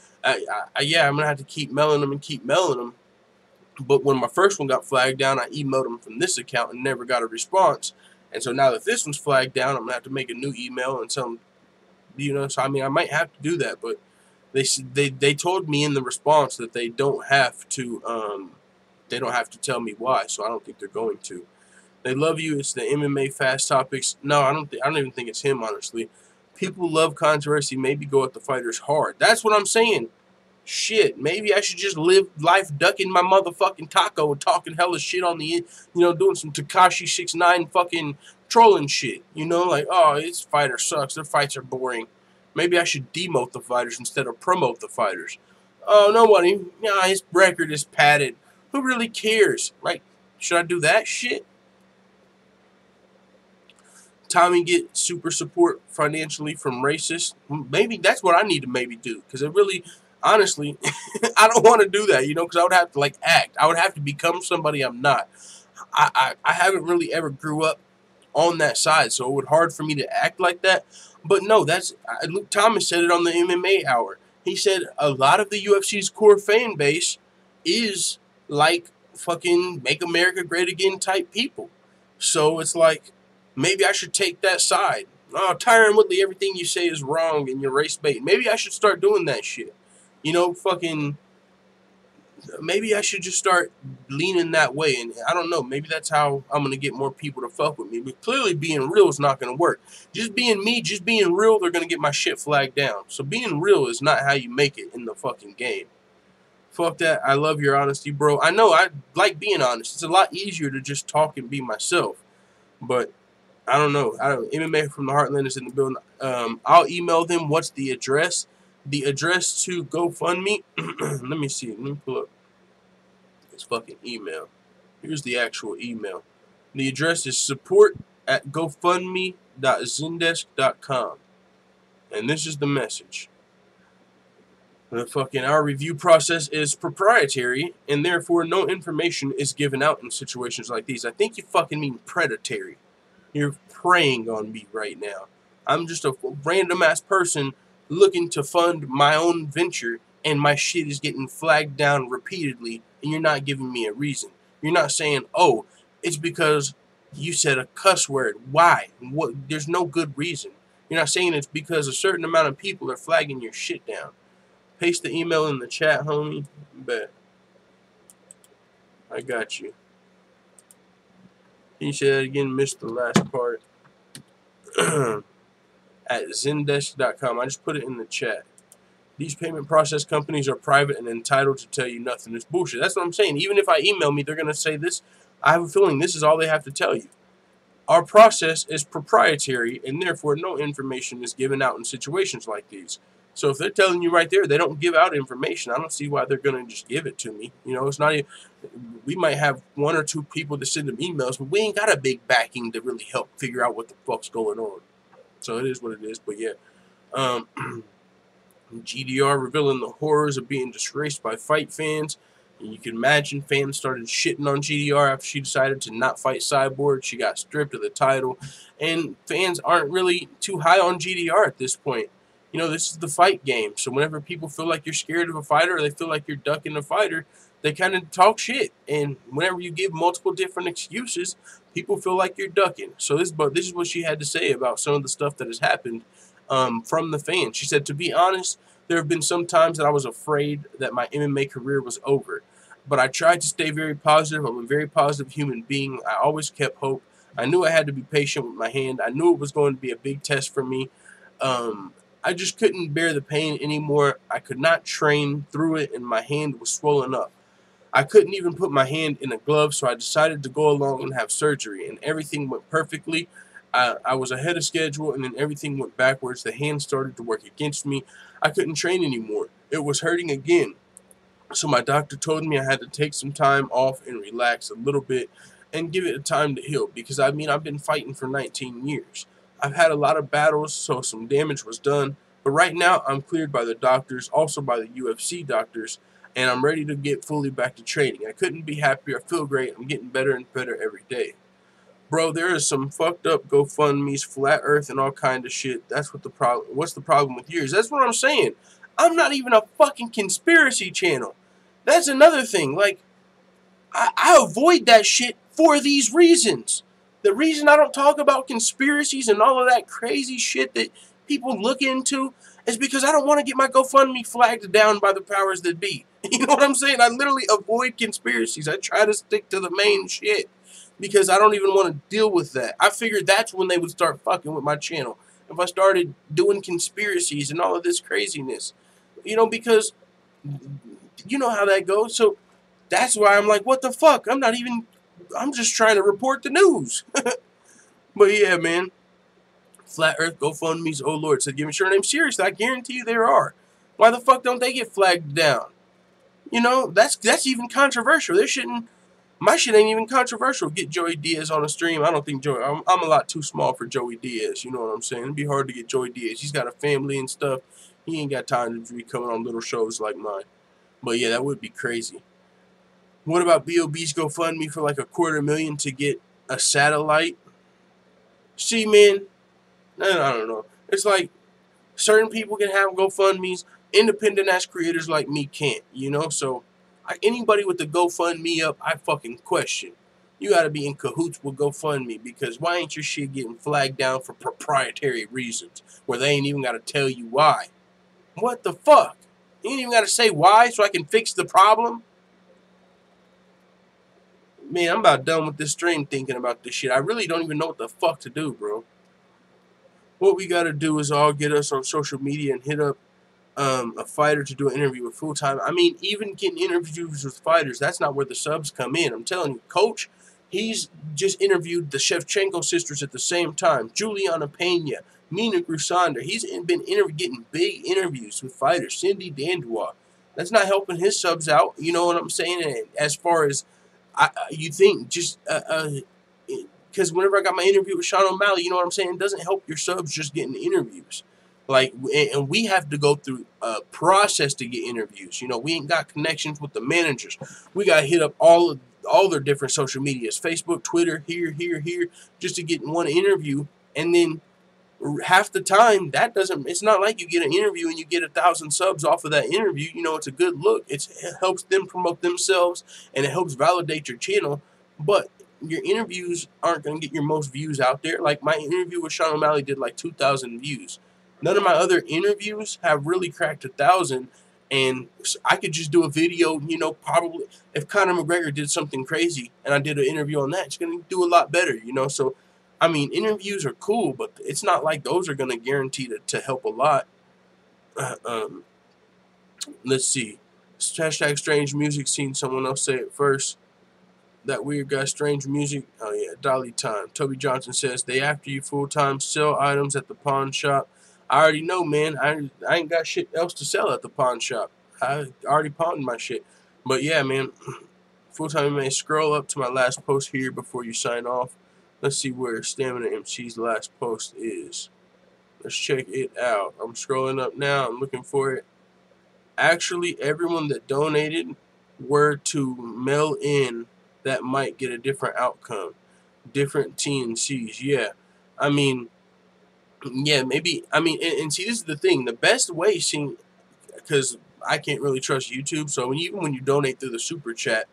Yeah, I'm going to have to keep mailing them and keep mailing them. But when my first one got flagged down, I emailed them from this account and never got a response. And so now that this one's flagged down, I'm going to have to make a new email and tell them, you know, so I mean, I might have to do that, but they told me in the response that they don't have to tell me why, so I don't think they're going to. They love you. It's the MMA Fast Topics. No, I don't even think it's him, honestly. People love controversy. Maybe go at the fighters hard. That's what I'm saying. Shit, maybe I should just live life ducking my motherfucking taco and talking hella shit on the, you know, doing some Tekashi 6ix9ine fucking trolling shit. You know, like, oh, this fighter sucks. Their fights are boring. Maybe I should demote the fighters instead of promote the fighters. Oh, nobody. Nah, his record is padded. Who really cares? Like, should I do that shit? Tommy get super support financially from racists. Maybe that's what I need to maybe do. Because it really, honestly, I don't want to do that, you know, because I would have to, like, act. I would have to become somebody I'm not. I haven't really ever grew up on that side, so it would hard for me to act like that. But no, that's Luke Thomas said it on the MMA Hour. He said a lot of the UFC's core fan base is like fucking Make America Great Again type people. So it's like, maybe I should take that side. Oh, Tyron Woodley, everything you say is wrong and you're race bait. Maybe I should start doing that shit. You know, fucking, maybe I should just start leaning that way. And I don't know, maybe that's how I'm going to get more people to fuck with me. But clearly being real is not going to work. Just being me, just being real, they're going to get my shit flagged down. So being real is not how you make it in the fucking game. Fuck that. I love your honesty, bro. I know, I like being honest. It's a lot easier to just talk and be myself. But I don't know. MMA from the Heartland is in the building. I'll email them. What's the address? The address to GoFundMe. Let me see. Let me pull up this fucking email. Here's the actual email. The address is support@gofundme.zendesk.com. And this is the message. Our review process is proprietary, and therefore no information is given out in situations like these. I think you fucking mean predatory. You're preying on me right now. I'm just a random ass person looking to fund my own venture, and my shit is getting flagged down repeatedly, and you're not giving me a reason. You're not saying, oh, it's because you said a cuss word. Why? What? There's no good reason. You're not saying it's because a certain amount of people are flagging your shit down. Paste the email in the chat, homie. Bet. I got you. Can you say that again? Missed the last part. At zendesk.com. I just put it in the chat. These payment process companies are private and entitled to tell you nothing. It's bullshit. That's what I'm saying. Even if I email me, they're going to say this. I have a feeling this is all they have to tell you. Our process is proprietary, and therefore no information is given out in situations like these. So if they're telling you right there they don't give out information, I don't see why they're going to just give it to me. You know, it's not even, we might have one or two people to send them emails, but we ain't got a big backing to really help figure out what the fuck's going on. So it is what it is. But yeah, GDR revealing the horrors of being disgraced by fight fans. And you can imagine fans started shitting on GDR after she decided to not fight Cyborg. She got stripped of the title. And fans aren't really too high on GDR at this point. You know, this is the fight game. So whenever people feel like you're scared of a fighter or they feel like you're ducking a fighter, they kind of talk shit. And whenever you give multiple different excuses, people feel like you're ducking. So this is what she had to say about some of the stuff that has happened from the fans. She said, to be honest, there have been some times that I was afraid that my MMA career was over. But I tried to stay very positive. I'm a very positive human being. I always kept hope. I knew I had to be patient with my hand. I knew it was going to be a big test for me. I just couldn't bear the pain anymore. I could not train through it, and my hand was swollen up. I couldn't even put my hand in a glove, so I decided to go along and have surgery, and everything went perfectly. I was ahead of schedule, and then everything went backwards. The hand started to work against me. I couldn't train anymore. It was hurting again. So my doctor told me I had to take some time off and relax a little bit and give it a time to heal, because I mean, I've been fighting for 19 years. I've had a lot of battles, so some damage was done. But right now, I'm cleared by the doctors, also by the UFC doctors, and I'm ready to get fully back to training. I couldn't be happier. I feel great. I'm getting better and better every day. Bro, there is some fucked up GoFundMe's, Flat Earth, and all kind of shit. That's what the problem. What's the problem with yours? That's what I'm saying. I'm not even a fucking conspiracy channel. That's another thing. Like, I avoid that shit for these reasons. The reason I don't talk about conspiracies and all of that crazy shit that people look into is because I don't want to get my GoFundMe flagged down by the powers that be. You know what I'm saying? I literally avoid conspiracies. I try to stick to the main shit because I don't even want to deal with that. I figured that's when they would start fucking with my channel. If I started doing conspiracies and all of this craziness. You know, because you know how that goes. So that's why I'm like, what the fuck? I'm just trying to report the news. But yeah, man. Flat Earth GoFundMe's, oh Lord, said, give me your name. Seriously, I guarantee you there are. Why the fuck don't they get flagged down? You know, that's even controversial. My shit ain't even controversial. Get Joey Diaz on a stream. I don't think I'm a lot too small for Joey Diaz. You know what I'm saying? It'd be hard to get Joey Diaz. He's got a family and stuff. He ain't got time to be coming on little shows like mine. But yeah, that would be crazy. What about B.O.B.'s GoFundMe for like $250,000 to get a satellite? See, man, I don't know. It's like certain people can have GoFundMes. Independent-ass creators like me can't, you know? So anybody with the GoFundMe up, I fucking question. You got to be in cahoots with GoFundMe, because why ain't your shit getting flagged down for proprietary reasons where they ain't even got to tell you why? What the fuck? You ain't even got to say why so I can fix the problem? Man, I'm about done with this stream thinking about this shit. I really don't even know what the fuck to do, bro. What we got to do is all get us on social media and hit up a fighter to do an interview with full time. I mean, even getting interviews with fighters, that's not where the subs come in. I'm telling you, Coach, he's just interviewed the Shevchenko sisters at the same time. Juliana Pena, Mina Grusander. He's been getting big interviews with fighters. Cindy Dandois. That's not helping his subs out. You know what I'm saying? And as far as you think, just because whenever I got my interview with Sean O'Malley, you know what I'm saying? It doesn't help your subs just getting interviews. Like, and we have to go through a process to get interviews. You know, we ain't got connections with the managers. We got to hit up all their different social medias, Facebook, Twitter, here, just to get one interview. And then half the time, it's not like you get an interview and you get 1,000 subs off of that interview. You know, it's a good look. It helps them promote themselves, and it helps validate your channel. But your interviews aren't going to get your most views out there. Like, my interview with Sean O'Malley did like 2,000 views. None of my other interviews have really cracked 1,000, and I could just do a video, you know, probably if Conor McGregor did something crazy and I did an interview on that, it's going to do a lot better, you know. So, I mean, interviews are cool, but it's not like those are going to guarantee to help a lot. Let's see. Hashtag strange music, seen someone else say it first. That weird guy, strange music. Oh, yeah, Dolly Time. Toby Johnson says, they after you full-time, sell items at the pawn shop. I already know, man. I ain't got shit else to sell at the pawn shop. I already pawned my shit. But yeah, man. Full-time MMA. Scroll up to my last post here before you sign off. Let's see where Stamina MC's last post is. Let's check it out. I'm scrolling up now. I'm looking for it. Actually, everyone that donated were to mail in, that might get a different outcome. Different TNCs. Yeah. I mean, yeah, maybe. I mean, and see, this is the thing. The best way, because I can't really trust YouTube, so even when you donate through the super chat,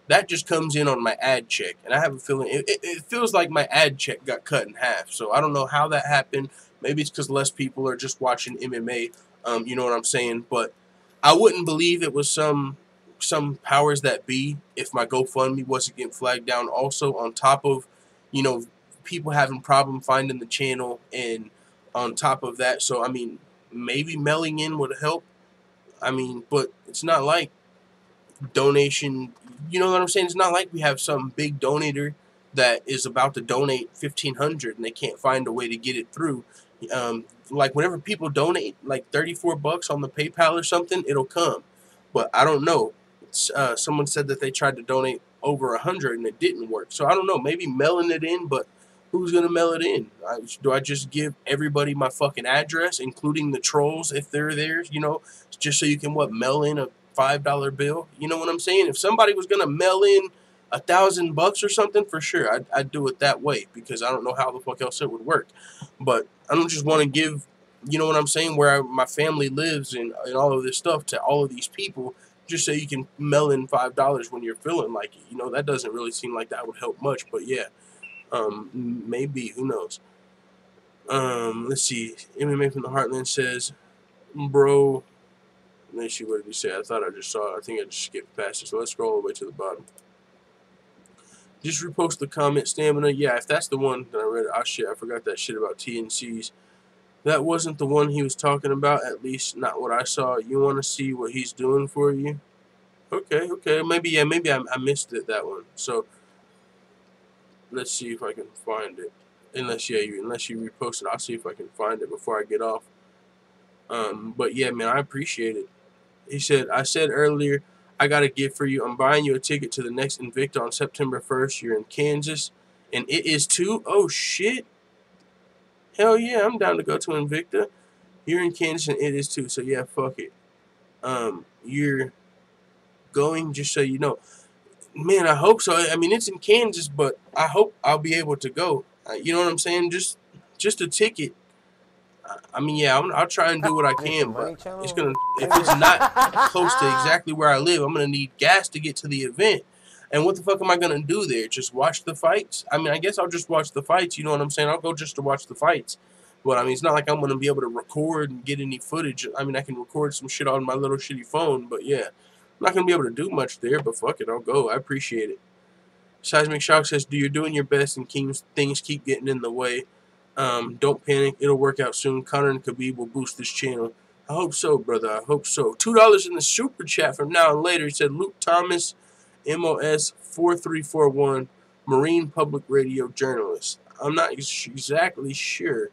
that just comes in on my ad check. And I have a feeling, it feels like my ad check got cut in half. So I don't know how that happened. Maybe it's because less people are just watching MMA. You know what I'm saying? But I wouldn't believe it was some powers that be if my GoFundMe wasn't getting flagged down. Also, on top of, you know, people having problem finding the channel, and on top of that, so I mean, maybe mailing in would help. I mean, but it's not like donation. You know what I'm saying? It's not like we have some big donator that is about to donate $1,500 and they can't find a way to get it through. Like whenever people donate like $34 on the PayPal or something, it'll come. But I don't know. Someone said that they tried to donate over 100 and it didn't work. So I don't know. Maybe mailing it in, but who's gonna mail it in? Do I just give everybody my fucking address, including the trolls if they're there? You know, just so you can mail in a $5 bill. You know what I'm saying? If somebody was gonna mail in $1,000 or something, for sure, I'd do it that way, because I don't know how the fuck else it would work. But I don't just want to give, you know what I'm saying, where my family lives and all of this stuff to all of these people just so you can mail in $5 when you're feeling like it. You know, that doesn't really seem like that would help much. But yeah, maybe, who knows. Let's see. MMA from the Heartland says, bro. Let's see, what did he say? I thought I just saw it. I think I just skipped past it. So let's scroll all the way to the bottom. Just repost the comment, Stamina. Yeah, if that's the one that I read. Oh shit, I forgot that shit about TNCs. That wasn't the one he was talking about, at least not what I saw. You want to see what he's doing for you? Okay, okay. Maybe, yeah, maybe I missed it, that one. So let's see if I can find it. Unless you repost it, I'll see if I can find it before I get off. But yeah, man, I appreciate it. He said, I said earlier, I got a gift for you. I'm buying you a ticket to the next Invicta on September 1st. You're in Kansas. And it is too? Oh, shit. Hell yeah, I'm down to go to Invicta. You're in Kansas and it is too. So yeah, fuck it. You're going, just so you know. Man, I hope so. I mean, it's in Kansas, but I hope I'll be able to go. You know what I'm saying? Just a ticket. I mean, yeah, I'll try and do what I can, but it's gonna, if it's not close to exactly where I live, I'm gonna need gas to get to the event. And what the fuck am I gonna do there? Just watch the fights? I mean, I guess I'll just watch the fights. You know what I'm saying? I'll go just to watch the fights. But I mean, it's not like I'm gonna be able to record and get any footage. I mean, I can record some shit on my little shitty phone, but yeah, I'm not gonna be able to do much there. But fuck it, I'll go. I appreciate it. Seismic Shock says, "Do you're doing your best and things keep getting in the way. Don't panic. It'll work out soon. Conor and Khabib will boost this channel." I hope so, brother. I hope so. $2 in the super chat from now and later. He said, Luke Thomas, MOS 4341, Marine Public Radio journalist. I'm not exactly sure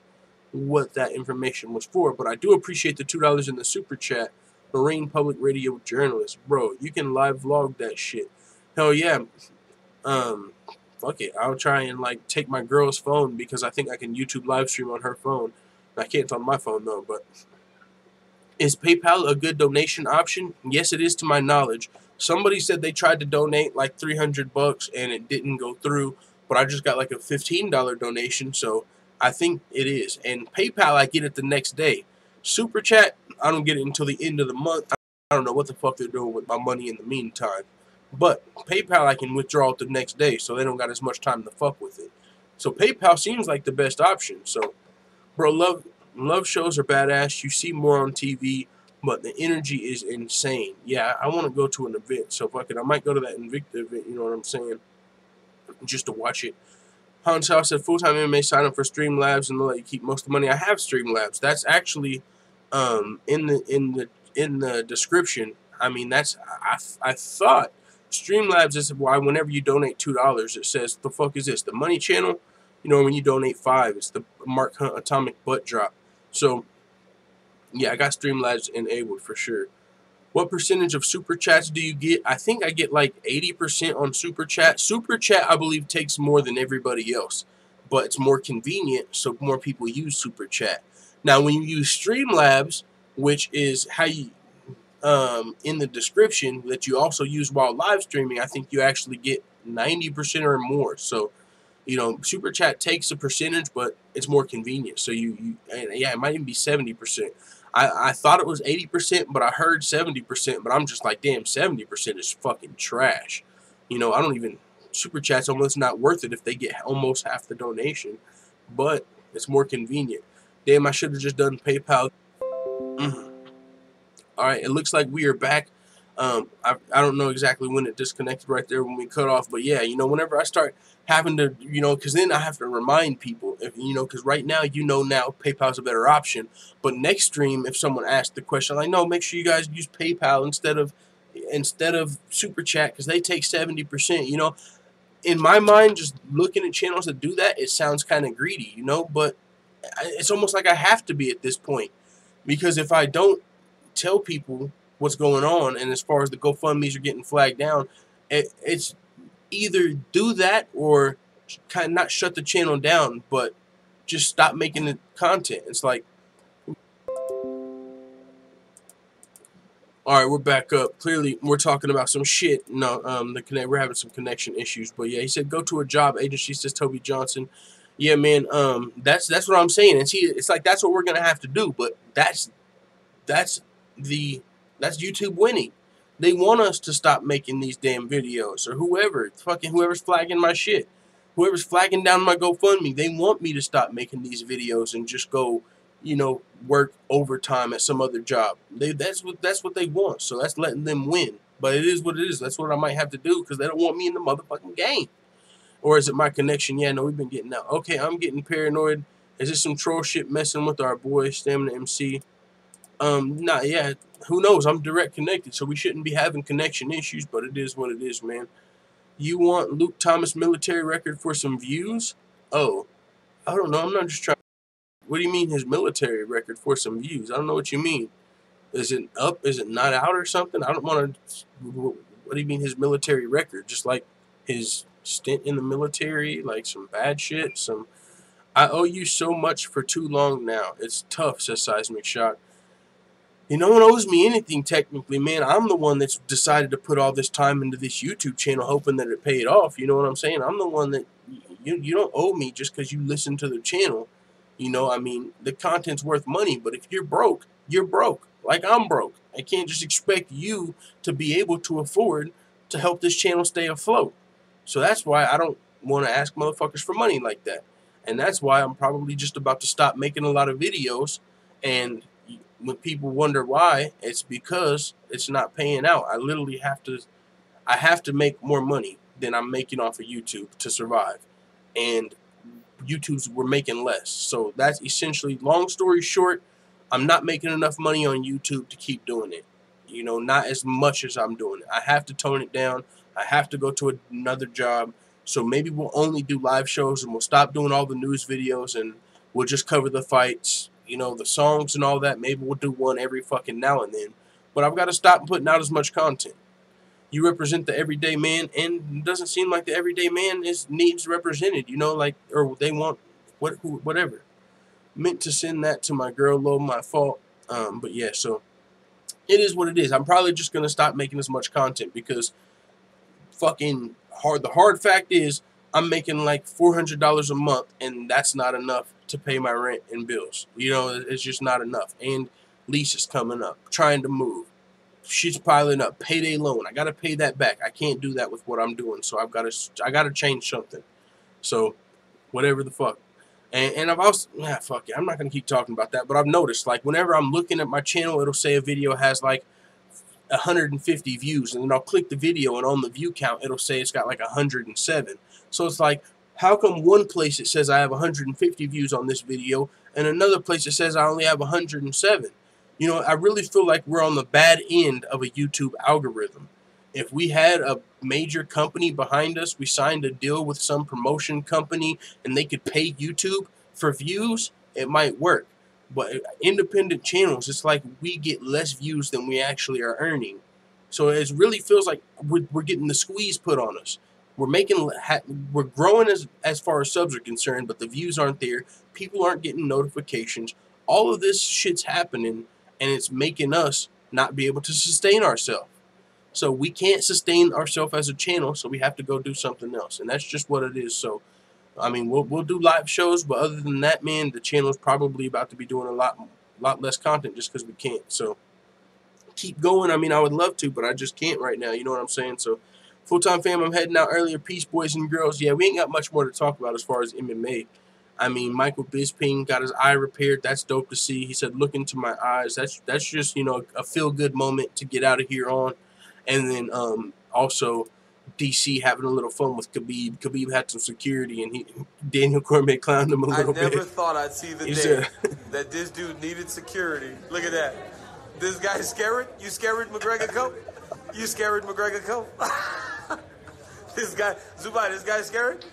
what that information was for, but I do appreciate the $2 in the super chat. Marine Public Radio journalist. Bro, you can live vlog that shit. Hell yeah. Fuck it. I'll try and like take my girl's phone, because I think I can YouTube live stream on her phone. I can't on my phone though. But is PayPal a good donation option? Yes, it is, to my knowledge. Somebody said they tried to donate like $300 and it didn't go through, but I just got like a $15 donation, so I think it is. And PayPal, I get it the next day. Super Chat, I don't get it until the end of the month. I don't know what the fuck they're doing with my money in the meantime. But PayPal, I can withdraw it the next day, so they don't got as much time to fuck with it. So PayPal seems like the best option. So, bro, love shows are badass. You see more on TV, but the energy is insane. Yeah, I want to go to an event, so fuck it. I might go to that Invicta event, you know what I'm saying, just to watch it. Hans House said, full-time MMA, sign up for Streamlabs and they'll let you keep most of the money. I have Streamlabs. That's actually in the description. I mean, that's I thought Streamlabs is why whenever you donate $2, it says, the fuck is this? The money channel? You know, when you donate $5, it's the Mark Hunt Atomic Butt Drop. So, yeah, I got Streamlabs enabled for sure. What percentage of Super Chats do you get? I think I get like 80% on Super Chat. Super Chat, I believe, takes more than everybody else, but it's more convenient, so more people use Super Chat. Now, when you use Streamlabs, which is how you, in the description, that you also use while live streaming, I think you actually get 90% or more. So, you know, Super Chat takes a percentage, but it's more convenient. So yeah, it might even be 70%. I thought it was 80%, but I heard 70%, but I'm just like, damn, 70% is fucking trash. You know, I don't even, Super Chat's almost not worth it if they get almost half the donation, but it's more convenient. Damn, I should have just done PayPal. All right, it looks like we are back. I don't know exactly when it disconnected right there when we cut off, but yeah, you know, whenever I start having to, you know, because then I have to remind people, if you know, because right now, you know, now PayPal's a better option, but next stream, if someone asked the question, like, no, make sure you guys use PayPal instead of Super Chat because they take 70%. You know, in my mind, just looking at channels that do that, it sounds kind of greedy, you know, but it's almost like I have to be at this point because if I don't tell people what's going on, and as far as the GoFundMe's are getting flagged down, it's either do that or kind of not shut the channel down, but just stop making the content. It's like, all right, we're back up. Clearly, we're talking about some shit. No, we're having some connection issues. But yeah, he said go to a job agency. Says Toby Johnson. Yeah, man. That's what I'm saying. And see, it's like that's what we're gonna have to do. But that's YouTube winning. They want us to stop making these damn videos, or whoever's flagging my shit, whoever's flagging down my GoFundMe. They want me to stop making these videos and just go, you know, work overtime at some other job. That's what they want. So that's letting them win. But it is what it is. That's what I might have to do because they don't want me in the motherfucking game. Or is it my connection? Yeah, no, we've been getting out. Okay, I'm getting paranoid. Is this some troll shit messing with our boy Stamina MC? Nah, yeah, who knows? I'm direct connected, so we shouldn't be having connection issues, but it is what it is, man. You want Luke Thomas military record for some views? Oh, I don't know. I'm not just trying. What do you mean his military record for some views? I don't know what you mean. Is it up? Is it not out or something? I don't want to. What do you mean his military record? Just like his stint in the military, like some bad shit? I owe you so much for too long now. It's tough, says Seismic Shock. No one owes me anything technically, man. I'm the one that's decided to put all this time into this YouTube channel hoping that it paid off. You know what I'm saying? I'm the one that you don't owe me just because you listen to the channel. You know, I mean, the content's worth money, but if you're broke, you're broke. Like I'm broke. I can't just expect you to be able to afford to help this channel stay afloat. So that's why I don't want to ask motherfuckers for money like that. And that's why I'm probably just about to stop making a lot of videos. And when people wonder why, it's because it's not paying out. I literally have to make more money than I'm making off of YouTube to survive. And we're making less. So that's essentially, long story short, I'm not making enough money on YouTube to keep doing it. You know, not as much as I'm doing it. I have to tone it down. I have to go to another job. So maybe we'll only do live shows and we'll stop doing all the news videos and we'll just cover the fights, you know, the songs and all that. Maybe we'll do one every fucking now and then. But I've got to stop putting out as much content. You represent the everyday man, and it doesn't seem like the everyday man needs represented, you know, like, or they want whatever. Meant to send that to my girl, low, my fault. But yeah, so it is what it is. I'm probably just gonna stop making as much content because fucking the hard fact is I'm making like $400 a month, and that's not enough to pay my rent and bills. You know, it's just not enough. And lease is coming up, trying to move. Shit's piling up. Payday loan. I gotta pay that back. I can't do that with what I'm doing. So I gotta change something. So whatever the fuck. And I've also, fuck it. I'm not gonna keep talking about that. But I've noticed, like, whenever I'm looking at my channel, it'll say a video has like 150 views, and then I'll click the video, and on the view count, it'll say it's got like 107. So it's like, how come one place it says I have 150 views on this video, and another place it says I only have 107? You know, I really feel like we're on the bad end of a YouTube algorithm. If we had a major company behind us, we signed a deal with some promotion company, and they could pay YouTube for views, it might work. But independent channels, it's like we get less views than we actually are earning. So it really feels like we're getting the squeeze put on us. We're growing as far as subs are concerned, but the views aren't there. People aren't getting notifications. All of this shit's happening, and it's making us not be able to sustain ourselves. So we can't sustain ourselves as a channel, so we have to go do something else. And that's just what it is. So, I mean, we'll do live shows, but other than that, man, the channel's probably about to be doing a lot less content just because we can't. So keep going. I mean, I would love to, but I just can't right now. You know what I'm saying? So Full-time fam, I'm heading out earlier. Peace, boys and girls. Yeah, we ain't got much more to talk about as far as MMA. I mean, Michael Bisping got his eye repaired. That's dope to see. He said, look into my eyes. That's just, you know, a feel-good moment to get out of here on. And then also DC having a little fun with Khabib. Khabib had some security, and Daniel Cormier clowned him a little bit. I never thought I'd see the day that this dude needed security. Look at that. This guy's scared? You scared McGregor Co? You scared McGregor Co? This guy, Zubai, this guy's scared?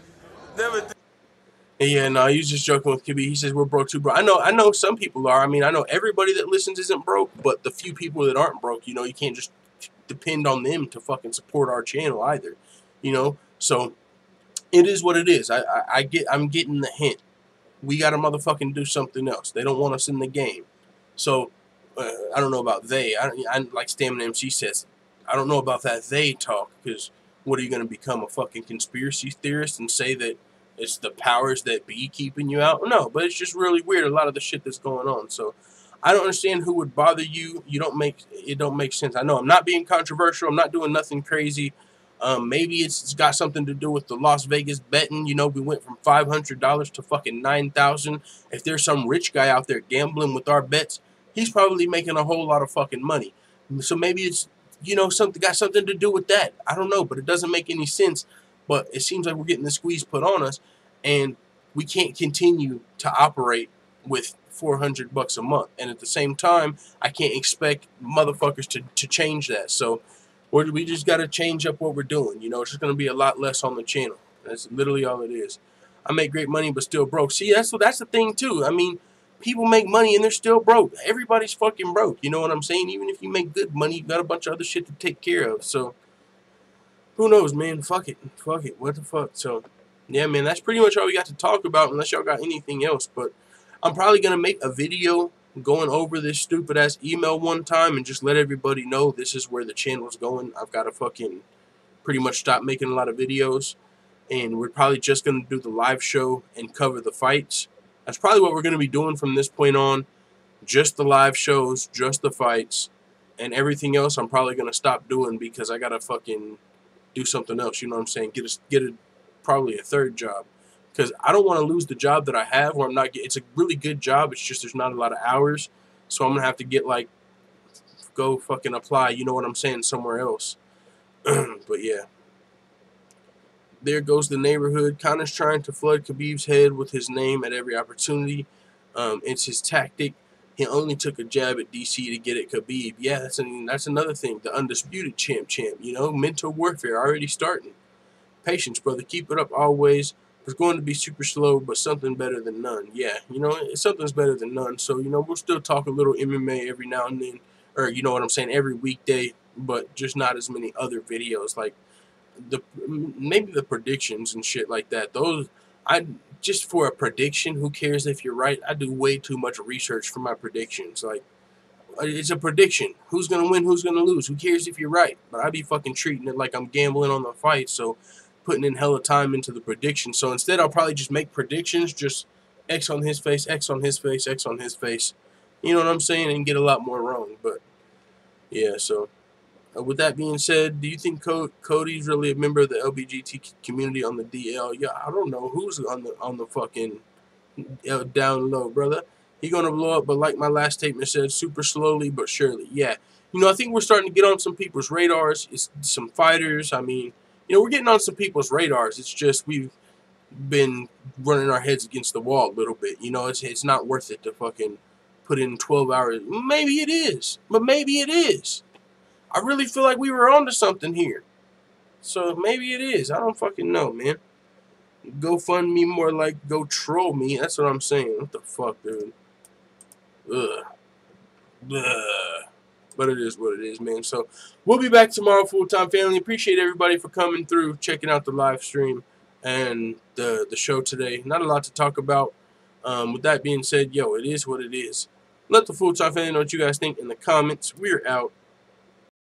Never. Yeah, no, he was just joking with Khabib. He says we're broke too, bro. I know some people are. I mean, I know everybody that listens isn't broke, but the few people that aren't broke, you know, you can't just depend on them to fucking support our channel either, you know. So it is what it is. I'm getting the hint. We gotta motherfucking do something else. They don't want us in the game. So I don't know about they. I like Stamina MC says. I don't know about that they talk, because what are you gonna become, a fucking conspiracy theorist and say that it's the powers that be keeping you out? No, but it's just really weird, a lot of the shit that's going on. So I don't understand who would bother you. It don't make sense. I know I'm not being controversial. I'm not doing nothing crazy. Maybe it's got something to do with the Las Vegas betting. You know, we went from $500 to fucking $9,000. If there's some rich guy out there gambling with our bets, he's probably making a whole lot of fucking money. So maybe it's, you know, got something to do with that. I don't know, but it doesn't make any sense. But it seems like we're getting the squeeze put on us, and we can't continue to operate with $400 a month. And at the same time, I can't expect motherfuckers to change that. So we just got to change up what we're doing. You know, it's just going to be a lot less on the channel. That's literally all it is. I make great money, but still broke. See, that's the thing, too. I mean, people make money, and they're still broke. Everybody's fucking broke. You know what I'm saying? Even if you make good money, you got a bunch of other shit to take care of. So who knows, man? Fuck it. Fuck it. What the fuck? So, yeah, man, that's pretty much all we got to talk about, unless y'all got anything else. But I'm probably going to make a video going over this stupid-ass email one time and just let everybody know this is where the channel's going. I've got to fucking pretty much stop making a lot of videos, and we're probably just going to do the live show and cover the fights. That's probably what we're going to be doing from this point on. Just the live shows, just the fights, and everything else I'm probably going to stop doing because I got to fucking do something else, you know what I'm saying? Get probably a third job, because I don't want to lose the job that I have where I'm not it's a really good job. It's just there's not a lot of hours, so I'm gonna have to get like go fucking apply, you know what I'm saying, somewhere else. But yeah, there goes the neighborhood. Conor's trying to flood Khabib's head with his name at every opportunity. It's his tactic. He only took a jab at DC to get at Khabib. Yeah, that's another thing. The undisputed champ. You know, mental warfare already starting. Patience, brother. Keep it up always. It's going to be super slow, but something better than none. Yeah, you know, something's better than none. So, you know, we'll still talk a little MMA every now and then. Or, you know what I'm saying, every weekday. But just not as many other videos. Like, maybe the predictions and shit like that. Those, just for a prediction, who cares if you're right? I do way too much research for my predictions. Like, it's a prediction. Who's going to win, who's going to lose? Who cares if you're right? But I be fucking treating it like I'm gambling on the fight, so putting in hella time into the prediction. So instead, I'll probably just make predictions, just X on his face, X on his face, X on his face. You know what I'm saying? And get a lot more wrong. But, yeah, so with that being said, do you think Cody's really a member of the LBGT community on the DL? Yeah, I don't know who's on the fucking down low, brother. He gonna blow up, but like my last statement said, super slowly but surely. Yeah, you know, I think we're starting to get on some people's radars. It's some fighters. I mean, you know, we're getting on some people's radars. It's just we've been running our heads against the wall a little bit. You know, it's not worth it to fucking put in 12 hours. Maybe it is, but maybe it is. I really feel like we were onto something here. So maybe it is. I don't fucking know, man. Go fund me more like go troll me. That's what I'm saying. What the fuck, dude? Ugh. Ugh. But it is what it is, man. So we'll be back tomorrow, full-time family. Appreciate everybody for coming through, checking out the live stream and the show today. Not a lot to talk about. With that being said, yo, it is what it is. Let the full-time family know what you guys think in the comments. We're out.